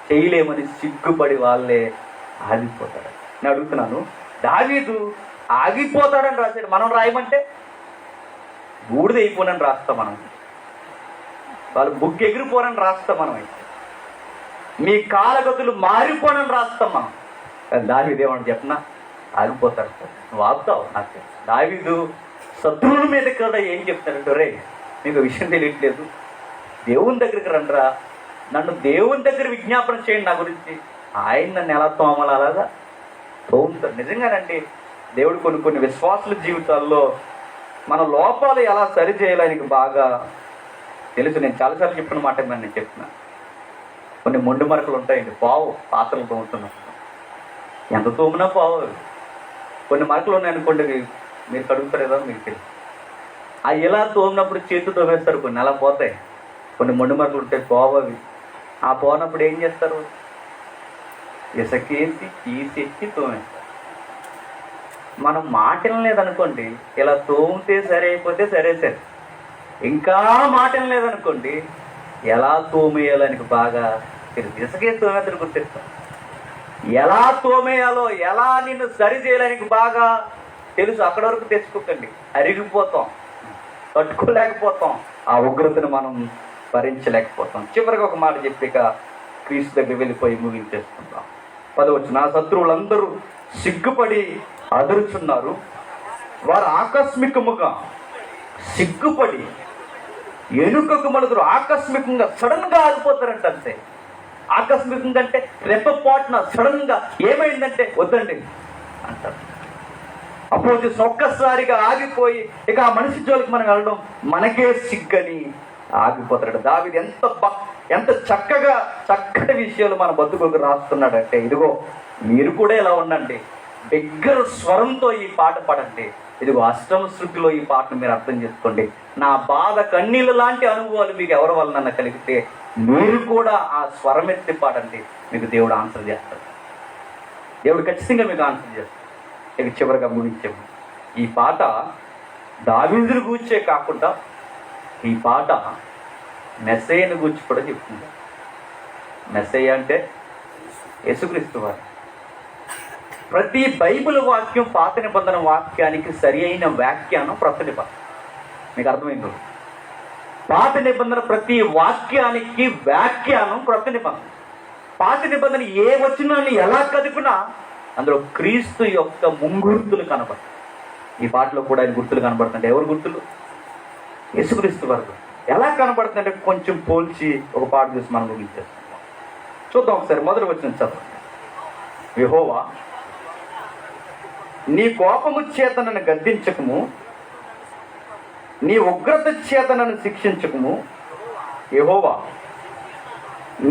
చేయలేమని సిగ్గుపడి వాళ్ళే ఆగిపోతారు. నేను అడుగుతున్నాను, దావీదు ఆగిపోతాడని రాశాడు, మనం రాయమంటే బూడిద అయిపోనని రాస్తాం. మనం వాళ్ళు బుక్ ఎగిరిపోనని రాస్తాం. మనం అయితే మీ కాలగతులు మారిపోనని రాస్తాం మనం. దావీదు ఏమని చెప్పినా ఆగిపోతాడు. నువ్వు ఆపుతావు. నాకు దావీదు శత్రువుల మీద కూడా ఏం చెప్తాడంటే, రే మీకు విషయం తెలియట్లేదు, దేవుని దగ్గరికి రండిరా, నన్ను దేవుని దగ్గర విజ్ఞాపన చేయండి నా గురించి. ఆయన నన్ను ఎలా తోమలు అలాగా తోముతాడు. నిజంగానండి, దేవుడు కొన్ని విశ్వాసుల జీవితాల్లో మన లోపాలు ఎలా సరి చేయాలనికి బాగా తెలుసు. నేను చాలాసార్లు చెప్పిన మాట నేను చెప్తున్నా, కొన్ని మొండి మరకలు ఉంటాయండి. పావు పాత్రలు తోముతున్నాం, ఎంత తోమినా పావు. కొన్ని మరకలు ఉన్నాయనుకోండి, మీరు కడుగుతారు ఏదో మీకు తెలుసు. అవి ఎలా తోమినప్పుడు చేతి తోమేస్తారు, కొన్ని అలా పోతాయి. కొన్ని మొండి మరకలు ఉంటాయి, పావు అవి. ఆ పోనప్పుడు ఏం చేస్తారు? ఇసకేసి తీసేసి తోమేస్తారు. మనం మాటలు లేదనుకోండి, ఇలా తోమితే సరే అయిపోతే సరే సరే. ఇంకా మాటలు లేదనుకోండి, ఎలా తోమేయాలని బాగా తెలుసు. ఇసుకే తోమేతను గుర్తిస్తాం. ఎలా తోమేయాలో, ఎలా నిన్ను సరి చేయడానికి బాగా తెలుసు. అక్కడ వరకు తెచ్చుకోకండి, అరిగిపోతాం, తట్టుకోలేకపోతాం. ఆ ఉగ్రతను మనం భరించలేకపోతాం. చివరిగా ఒక మాట చెప్పాక క్రీస్తు దగ్గర వెళ్ళిపోయి ముగించేసుకుందాం. 10 నా శత్రువులందరూ సిగ్గుపడి అదురుచున్నారు, వారు ఆకస్మికముగా సిగ్గుపడి ఎనుకకు మలుగురు. ఆకస్మికంగా సడన్గా ఆగిపోతారంట. అంతే, ఆకస్మికంగా అంటే రెప్పపాటున సడన్గా ఏమైందంటే వద్దండి అంటారు. అపోజిషన్ ఒక్కసారిగా ఆగిపోయి ఇక ఆ మనిషి జోలికి మనం వెళ్ళడం మనకే సిగ్గని ఆగిపోతాడు. దావీదు ఎంత చక్కటి విషయాలు మన బతుకులకు రాస్తున్నాడంటే, ఇదిగో మీరు కూడా ఇలా ఉండండి, దగ్గర స్వరంతో ఈ పాట పాడండి, ఇదిగో అష్టమ శృతిలో ఈ పాటను మీరు అర్థం చేసుకోండి. నా బాధ కన్నీళ్ళ లాంటి అనుభవాలు మీకు ఎవరి వలన కలిగితే మీరు కూడా ఆ స్వరం ఎత్తి పాడండి, మీకు దేవుడు ఆన్సర్ చేస్తాడు. దేవుడు ఖచ్చితంగా మీకు ఆన్సర్ చేస్తాడు. ఇక చివరిగా ముగించాము. ఈ పాట దావీదుని గూర్చే కాకుండా ఈ పాట మెస్సయ్యను గూర్చి కూడా చెప్తుంది. మెస్సయ్య అంటే యేసుక్రీస్తు వారు. ప్రతి బైబిల్ వాక్యం పాత నిబంధన వాక్యానికి సరి అయిన వ్యాఖ్యానం క్రొత్త నిబంధన. మీకు అర్థమైంది? పాత నిబంధన ప్రతి వాక్యానికి వ్యాఖ్యానం క్రొత్త నిబంధన. పాత నిబంధన ఏ వచనాన్ని ఎలా కదిపినా అందులో క్రీస్తు యొక్క ముంగుర్తులు కనబడతాయి. ఈ పాటలో కూడా ఆయన గుర్తులు కనబడుతుంటే ఎవరు గుర్తులు? యేసుక్రీస్తు వారు. ఎలా కనబడుతుందంటే కొంచెం పోల్చి ఒక పాట చూసి మనం ముగించేస్తాం. చూద్దాం ఒకసారి. మొదటి వచనం చదవండి. యెహోవా, నీ కోపము చేత నన్ను గద్దించకము, నీ ఉగ్రత చేత నన్ను శిక్షించకము. యెహోవా,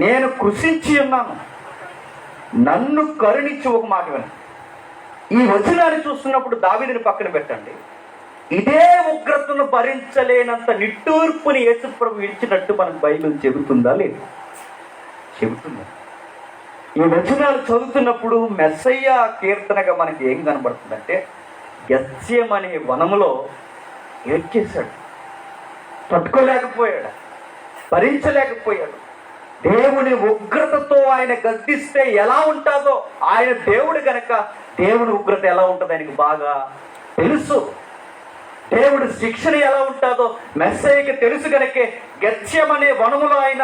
నేను కృషించి ఉన్నాను, నన్ను కరుణించి. ఒక మాట వినండి. ఈ వచనాన్ని చూస్తున్నప్పుడు దావీదుని పక్కన పెట్టండి. ఇదే ఉగ్రతను భరించలేనంత నిట్టూర్పుని యేసుప్రభు ఇచ్చినట్టు మనకు బైబిల్ చెబుతుందా? లేదు, చెబుతుంది. ఈ వచనాలు చదువుతున్నప్పుడు మెస్సయ్య కీర్తనగా మనకి ఏం కనబడుతుందంటే, గెత్సేమనే వనములో ఏడ్చేశాడు, తట్టుకోలేకపోయాడు, భరించలేకపోయాడు. దేవుని ఉగ్రతతో ఆయన గద్దిస్తే ఎలా ఉంటుందో, ఆయన దేవుడు గనక దేవుని ఉగ్రత ఎలా ఉంటుందో ఆయనకు బాగా తెలుసు. దేవుడి శిక్షణ ఎలా ఉంటుందో మెస్సయ్యకి తెలుసు గనకే గెత్సేమనే వనములో ఆయన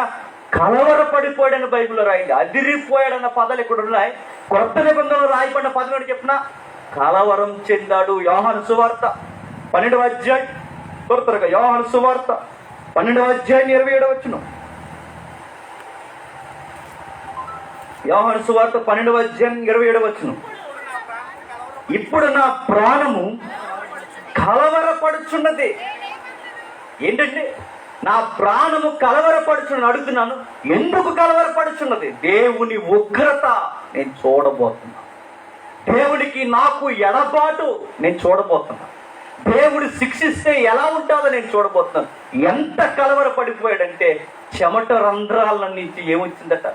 కలవరపడిపోయాడని బైబిల్లో రాయింది. అదిరిపోయాడన్న పదాలు ఇక్కడ ఉన్నాయి. క్రొత్త నిబంధనలు రాయబడిన పదం చెప్పిన కలవరం చెందాడు. యోహాను సువార్త 12వ అధ్యాయం, త్వరగా యోహాను సువార్త 12వ అధ్యాయం 27వ వచనం. యోహాను సువార్త 12వ అధ్యాయం 27వ వచనం. ఇప్పుడు నా ప్రాణము కలవరపడుచున్నది. ఏంటంటే నా ప్రాణము కలవరపడుచున్నది. అడుగుతున్నాను, ఎందుకు కలవరపడుచున్నది? దేవుని ఉగ్రత నేను చూడబోతున్నా. దేవునికి నాకు ఎడబాటు నేను చూడబోతున్నా. దేవుడు శిక్షిస్తే ఎలా ఉంటుందో నేను చూడబోతున్నాను. ఎంత కలవరపడిపోయాడంటే చెమట రంధ్రాల నుంచి ఏమొచ్చిందట,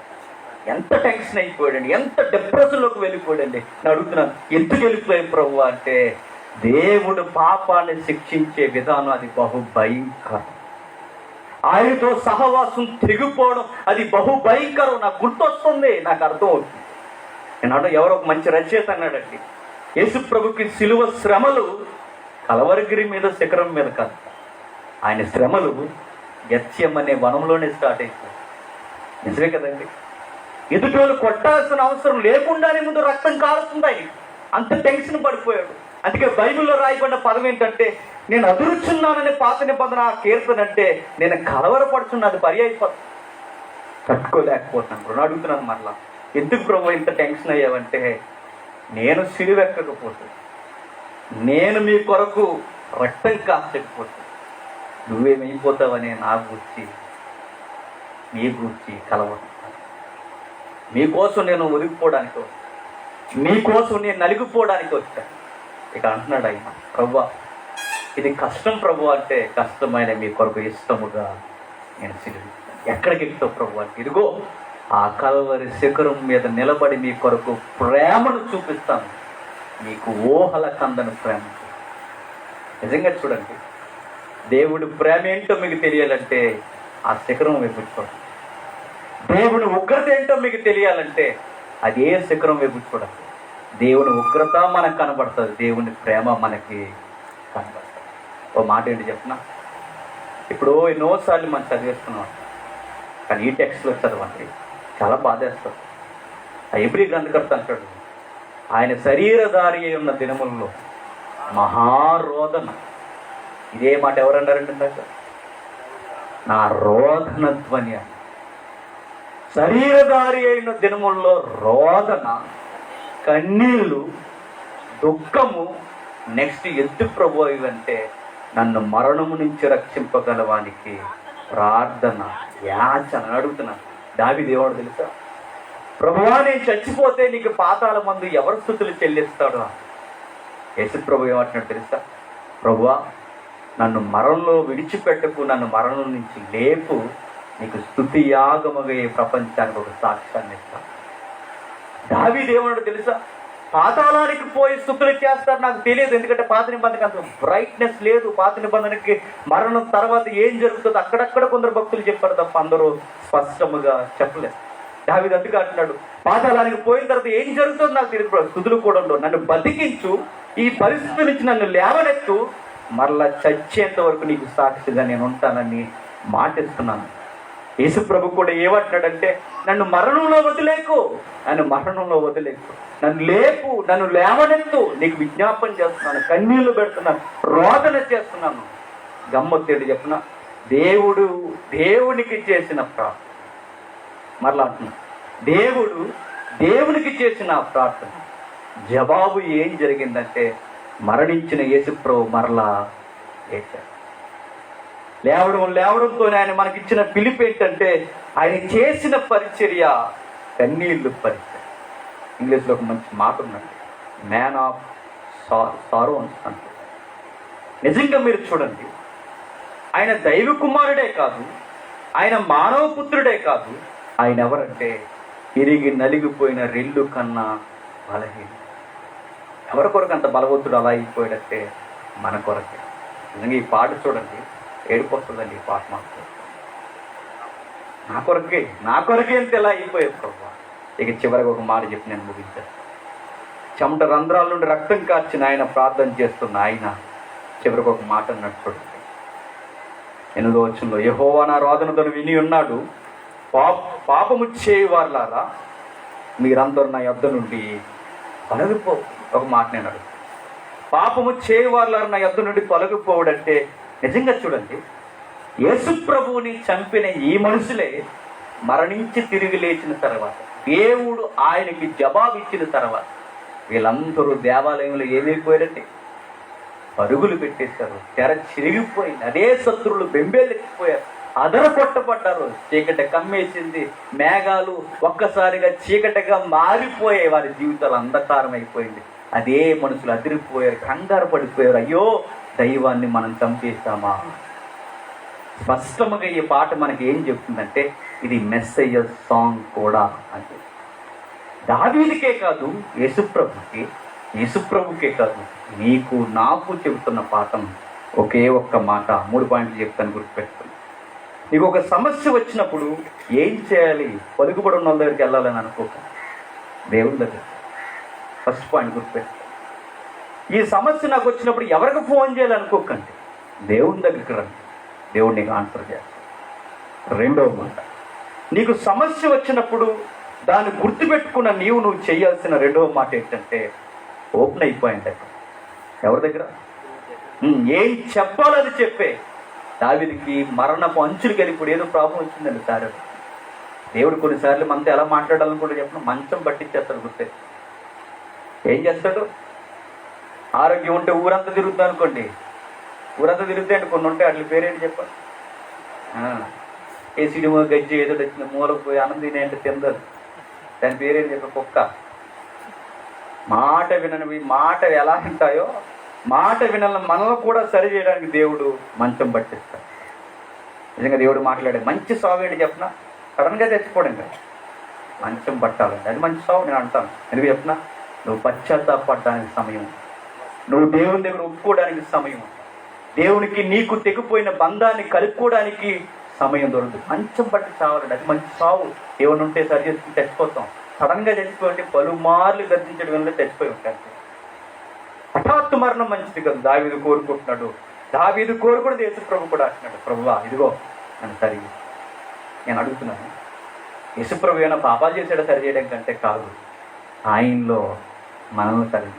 ఎంత టెన్షన్ అయిపోయాడండి, ఎంత డిప్రెషన్లోకి వెళ్ళిపోయాడండి. నేను అడుగుతున్నాను, ఎందుకు వెళ్ళిపోయాం ప్రభు అంటే, దేవుడు పాపాన్ని శిక్షించే విధానం అది బహుభయంకరం. ఆయనతో సహవాసం తెగిపోవడం అది బహుభయంకరం. నాకు గుర్తొస్తుంది, నాకు అర్థం అవుతుంది. నేను ఎవరో ఒక మంచి రచయిత అన్నాడండి, యేసు ప్రభుకి సిలువ శ్రమలు కలవరగిరి మీద శిఖరం మీద కాదు, ఆయన శ్రమలు గెత్సేమనే వనంలోనే స్టార్ట్ అయిపోయి. నిజమే కదండి. ఎదుటోళ్ళు కొట్టాల్సిన అవసరం లేకుండానే ముందు రక్తం కాలుతుంది. ఆయన అంత టెన్షన్ పడిపోయాడు. అందుకే బైబిల్లో రాయబడిన పదం ఏంటంటే, నేను అదురుచున్నానని పాత నిబంధన కీర్తన అంటే నేను కలవరపడుచున్నది పర్యాయపడుతుంది. తట్టుకోలేకపోతున్నాను. రుణ అడుగుతున్నాను మరలా, ఎందుకు ప్రభు ఇంత టెన్షన్ అయ్యావంటే, నేను సిలువెక్కకపోతే, నేను మీ కొరకు రక్తం కాచకపోతే నువ్వేమైపోతావని నా గూర్చి మీ గూర్చి కలవడం. మీకోసం నేను ఒదిగిపోవడానికి వచ్చాను, మీకోసం నేను నలిగిపోవడానికి వచ్చాను. ఇక అంటున్నాడు ఆయన, ప్రభువా ఇది కష్టం ప్రభు అంటే, కష్టమైన మీ కొరకు ఇష్టముగా నేను సిలువ. ఎక్కడికి ఎక్కుతావు ప్రభు అంటే, ఇదిగో ఆ కల్వరి శిఖరం మీద నిలబడి మీ కొరకు ప్రేమను చూపిస్తాను, మీకు ఊహల కందని ప్రేమ. నిజంగా చూడండి, దేవుడి ప్రేమ ఏంటో మీకు తెలియాలంటే ఆ శిఖరం వైపు చూడండి. దేవుని ఉగ్రత ఏంటో మీకు తెలియాలంటే అదే శిఖరం వైపు చూడండి. దేవుని ఉగ్రత మనకు కనబడుతుంది, దేవుని ప్రేమ మనకి కనబడుతుంది. ఓ మాట ఏంటి చెప్పిన, ఇప్పుడు ఎన్నోసార్లు మనం చదివేస్తున్నాం, కానీ ఈ టెక్స్ట్లో చదవండి చాలా బాధేస్తారు. ఆ హెబ్రీ గ్రంథకర్త అంటాడు, ఆయన శరీరధారి అయి ఉన్న దినములలో మహారోదన. ఇదే మాట ఎవరన్నారండి ఇందాక? నా రోదన ధ్వని అని. శరీరధారి అయిన దినముల్లో రోదన, కన్నీళ్ళు, దుఃఖము, నెక్స్ట్ ఎత్తు ప్రభు అంటే నన్ను మరణము నుంచి రక్షింపగలవానికి ప్రార్థన, యాచన అడుగుతున్నాను. దావీదు దేవుడు తెలుసా, ప్రభువా నేను చచ్చిపోతే నీకు పాతాళ మందు ఎవరు స్తుతులు చెల్లిస్తాడు? యేసు ప్రభు ఏమంటున్నాడు తెలుసా, ప్రభువా నన్ను మరణంలో విడిచిపెట్టకు, నన్ను మరణం నుంచి లేపు, నీకు స్తుతి యాగముగా ఈ ప్రపంచానికి ఒక సాక్ష్యాన్ని ఇస్తాను. దావీదు ఏమన్నాడు తెలుసా, పాతాళానికి పోయి స్తుతులు చేస్తారు నాకు తెలియదు, ఎందుకంటే పాత నిబంధనకి అంత బ్రైట్నెస్ లేదు. పాత నిబంధనకి మరణం తర్వాత ఏం జరుగుతుందో అక్కడక్కడ కొందరు భక్తులు చెప్పారు తప్ప అందరూ స్పష్టముగా చెప్పలేదు. దావీదు అందుకే అంటున్నాడు, పాతాళానికి పోయిన తర్వాత ఏం జరుగుతుందో నాకు తెలియదు, స్తుతులు కూడా ఉండవు, నన్ను బతికించు, ఈ పరిస్థితి నుంచి నన్ను లేవనెత్తు, మరలా చచ్చేంత వరకు నీకు సాక్షిగా నేను ఉంటానని మాటిస్తున్నాను. యేసు ప్రభు కూడా ఏమంటున్నాడంటే, నన్ను మరణంలో వదిలేకు, నన్ను మరణంలో వదిలేకు, నన్ను లేపు, నన్ను లేవనెత్తు, నీకు విజ్ఞాపన చేస్తున్నాను, కన్నీళ్లు పెడుతున్నాను, రోదన చేస్తున్నాను. గమ్మత్తేడు చెప్పిన దేవునికి చేసిన ప్రార్థన, మరలా అంటున్నా, దేవునికి చేసిన ప్రార్థన జవాబు ఏం జరిగిందంటే, మరణించిన యేసు ప్రభు మరలా లేచాడు. లేవడంతోనే ఆయన మనకిచ్చిన పిలుపు ఏంటంటే, ఆయన చేసిన పరిచర్య కన్నీళ్ళు పరిచర్య. ఇంగ్లీష్లో ఒక మంచి మాట ఉందండి, మ్యాన్ ఆఫ్ సారో అంటే. నిజంగా మీరు చూడండి, ఆయన దైవ కుమారుడే కాదు, ఆయన మానవ పుత్రుడే కాదు, ఆయన ఎవరంటే ఇరిగి నలిగిపోయిన రెల్లు కన్నా బలహీన. ఎవరి కొరకు అంత బలవంతుడు అలా అయిపోయాడంటే మన కొరకే. నిజంగా ఈ పాట చూడండి, ఏడుపు వస్తుందండి ఈ పాట. నా కొరకే అంత ఎలా అయిపోయావు ప్రభు. ఇక చివరికి ఒక మాట చెప్పి నేను ముగించాను. చెమట రంధ్రాల నుండి రక్తం కార్చిన ఆయన ప్రార్థన చేస్తున్న ఆయన చివరికి ఒక మాట అన్నట్టు చూడండి. 8వ వచనంలో, యెహోవా నా రోదనతో విని ఉన్నాడు, పాపము చేయవారులారా మీరందరూ నా యొద్ద నుండి తొలగిపో. ఒక మాట నేను అడుగు, పాపము చేయవారులారా నా యొద్ద నుండి తొలగిపోవడంటే, నిజంగా చూడండి, యేసు ప్రభువుని చంపిన ఈ మనుషులే మరణించి తిరిగి లేచిన తర్వాత, దేవుడు ఆయనకి జవాబు ఇచ్చిన తర్వాత, వీళ్ళందరూ దేవాలయంలో ఏమైపోయారంటే పరుగులు పెట్టేశారు, తెర చిరిగిపోయింది, అదే శత్రువులు బెంబేలెక్కిపోయారు, అదర కొట్టబడ్డారు, చీకటి కమ్మేసింది, మేఘాలు ఒక్కసారిగా చీకటిగా మారిపోయాయి, వారి జీవితాలు అంధకారం అయిపోయింది. అదే మనుషులు అదిరిపోయారు, కంగారు పడిపోయారు, అయ్యో దైవాన్ని మనం చంపేస్తామా. స్పష్టంగా ఈ పాట మనకి ఏం చెప్తుందంటే, ఇది మెస్సయ్య సాంగ్ కూడా అంటే. దావీదుకే కాదు, యేసుప్రభుకే కాదు, నీకు నాకు చెబుతున్న పాఠం ఒకే ఒక్క మాట. 3 పాయింట్లు చెప్తాను, గుర్తుపెట్టుకుని. నీకు ఒక సమస్య వచ్చినప్పుడు ఏం చేయాలి? పలుకుబడి ఉన్న వాళ్ళ దగ్గరికి వెళ్ళాలని అనుకోక, దేవుని దగ్గర. ఫస్ట్ పాయింట్ గుర్తుపెట్టుకో. ఈ సమస్య నాకు వచ్చినప్పుడు ఎవరికి ఫోన్ చేయాలనుకోకండి, దేవుని దగ్గరికి రండి, దేవుడు నీకు ఆన్సర్ చేస్తాడు. 2వ మాట, నీకు సమస్య వచ్చినప్పుడు దాన్ని గుర్తుపెట్టుకున్న నువ్వు చేయాల్సిన 2వ మాట ఏంటంటే, ఓపెన్ అయిపోయింది. ఎవరి దగ్గర ఏం చెప్పాలని చెప్పే. దావీదుకి మరణపు అంచులకి వెళ్ళిప్పుడు ఏదో ప్రాబ్లం వచ్చిందండి సార్. దేవుడు కొన్నిసార్లు మనతో ఎలా మాట్లాడాలని కూడా చెప్పిన మంచం పట్టించేస్తాడు. గుర్తే ఏం చేస్తాడు? ఆరోగ్యం ఉంటే ఊరంతా తిరుగుద్దాం అనుకోండి, ఊరంతా తిరుగుతాయి అంటే కొన్ని ఉంటాయి, అట్ల పేరేంటి చెప్పండి. ఏ సినిమా గజ్జి ఏదో వచ్చిన మూలకు పోయి ఆనందినే అంటే తిందదు, దాని పేరేంటి చెప్ప కుక్క. మాట విననివి మాట ఎలా ఉంటాయో, మాట వినాలని మనలో కూడా సరి చేయడానికి దేవుడు మంచం పట్టిస్తాడు. నిజంగా దేవుడు మాట్లాడే మంచి సాగు ఏంటి చెప్పిన, సడన్గా తెచ్చిపోవడం కదా, మంచం పట్టాలండి, అది మంచి సాగు. నేను అంటాను ఎందుకు చెప్పిన, నువ్వు పశ్చాత్తాపడడానికి సమయం, నువ్వు దేవుని దగ్గర ఒప్పుకోవడానికి సమయం, దేవునికి నీకు తెగిపోయిన బంధాన్ని కలుపుకోవడానికి సమయం దొరుకుతుంది. మంచం పట్టి చావాలండి, అది మంచి సాగు. ఏమైనా ఉంటే సరి చేసుకుని చచ్చిపోతాం. సడన్గా చచ్చిపోయి పలుమార్లు గర్జించడం వల్ల చచ్చిపోయి ఉంటాను. హఠాత్తు మరణం మంచిది కదా. దావీదు కోరుకుంటున్నాడు, దావీదు కోరుకున్నది యేసు ప్రభు కూడా అంటున్నాడు, ప్రభువా ఇదిగో నన్ను సరి. నేను అడుగుతున్నాను, యేసు ప్రభు ఏమైనా పాపాలు చేసాడో సరి చేయడం కంటే కాదు, ఆయనలో మనల్ని సరి,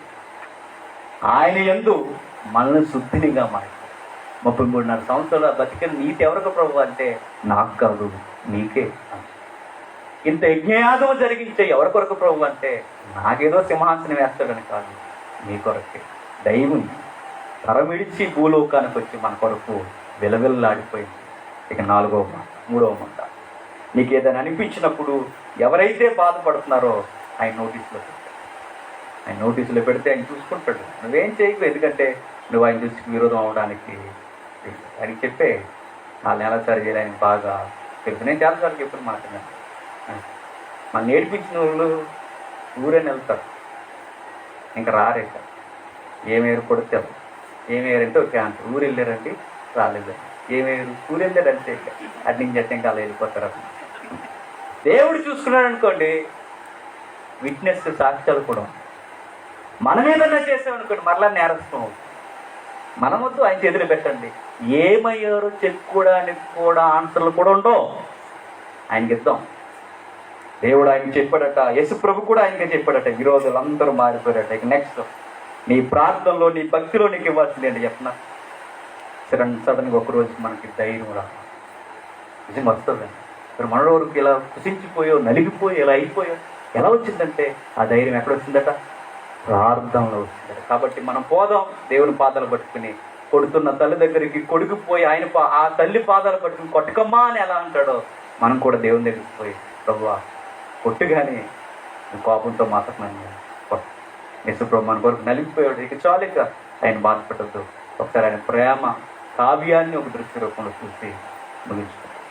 ఆయన యందు మనల్ని శుద్ధినిగా మారి 33.5 సంవత్సరాల బతికిన నీతి ఎవరికి ప్రభు అంటే నాకు కాదు నీకే. ఇంత యజ్ఞయాగం జరిగించే ఎవరి కొరకు ప్రభు అంటే నాకేదో సింహాసనం వేస్తాడని కాదు, నీ కొరకే. దైవం తరమిడిచి భూలోకానికి వచ్చి మన కొరకు విలవిల్లాడిపోయింది. ఇక 4వ మాట 3వ మాట, నీకు ఏదైనా అనిపించినప్పుడు ఎవరైతే బాధపడుతున్నారో ఆయన నోటీసులో పెడితే ఆయన చూసుకుంటాడు. నువ్వేం చేయకు, ఎందుకంటే నువ్వు ఆయన దృష్టికి విరోధం అవడానికి అని చెప్పే వాళ్ళని ఎలా సరి చేయాలి ఆయన బాగా తెలుసు. నేను చాలాసార్లు చెప్పిన మాట మన నేర్పించిన వాళ్ళు ఊరేని వెళ్తారు, ఇంకా రారే సార్. ఏమేరు కొడతారు, ఏమేరంటే ఓకే అంటారు, ఊరు వెళ్ళారండి రాలేదు, ఏమేరు ఊరు వెళ్ళారంటే అటు నుంచి అంటే ఇంకా అలా వెళ్ళిపోతారు. దేవుడు చూసుకున్నాడు అనుకోండి, విట్నెస్ సాక్ష్యాలు కూడా మనం ఏదన్నా చేసామనుకోండి మరలా నేరస్తాం. మనం వద్దు, ఆయన చేతులు పెట్టండి. ఏమయ్యారో చెప్పుకోవడానికి కూడా ఆన్సర్లు కూడా ఉండవు, ఆయనకి ఇద్దాం. దేవుడు ఆయన చెప్పాడట, యేసు ప్రభు కూడా ఆయనకే చెప్పాడట, విరోధులు అందరూ మారిపోయారట. ఇక నెక్స్ట్ నీ ప్రార్థనలో నీ భక్తిలో నీకు ఇవ్వాల్సింది ఏంటి చెప్పనా? సడన్గా ఒకరోజు మనకి ధైర్యం రా, నిజం వస్తుంది. మరి మన వరకు ఇలా కుసించిపోయో నలిగిపోయో ఇలా అయిపోయో ఎలా వచ్చిందంటే ఆ ధైర్యం ఎక్కడ వచ్చిందట? ప్రార్థనలో వచ్చిందట. కాబట్టి మనం పోదాం దేవుని పాదాలు పట్టుకుని, కొడుతున్న తల్లి దగ్గరికి కొడుకుపోయి ఆయన ఆ తల్లి పాదాలు పట్టుకుని కొట్టకమ్మా అని ఎలా అంటాడో మనం కూడా దేవుని దగ్గరికి పోయి, ప్రభువా కొట్టుగానే కోపంతో మాత్రమే యేసు ప్రభు మన కొరకు నలిగిపోయాడు, ఇక చాలు, ఇక ఆయన బాధపడద్దు. ఒకసారి ఆయన ప్రేమ కావ్యాన్ని ఒక దృష్టి రూపంలో చూసి ముగించుకుంటాం.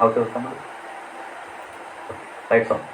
అవుతుంది తమ్ముడు. Right sir.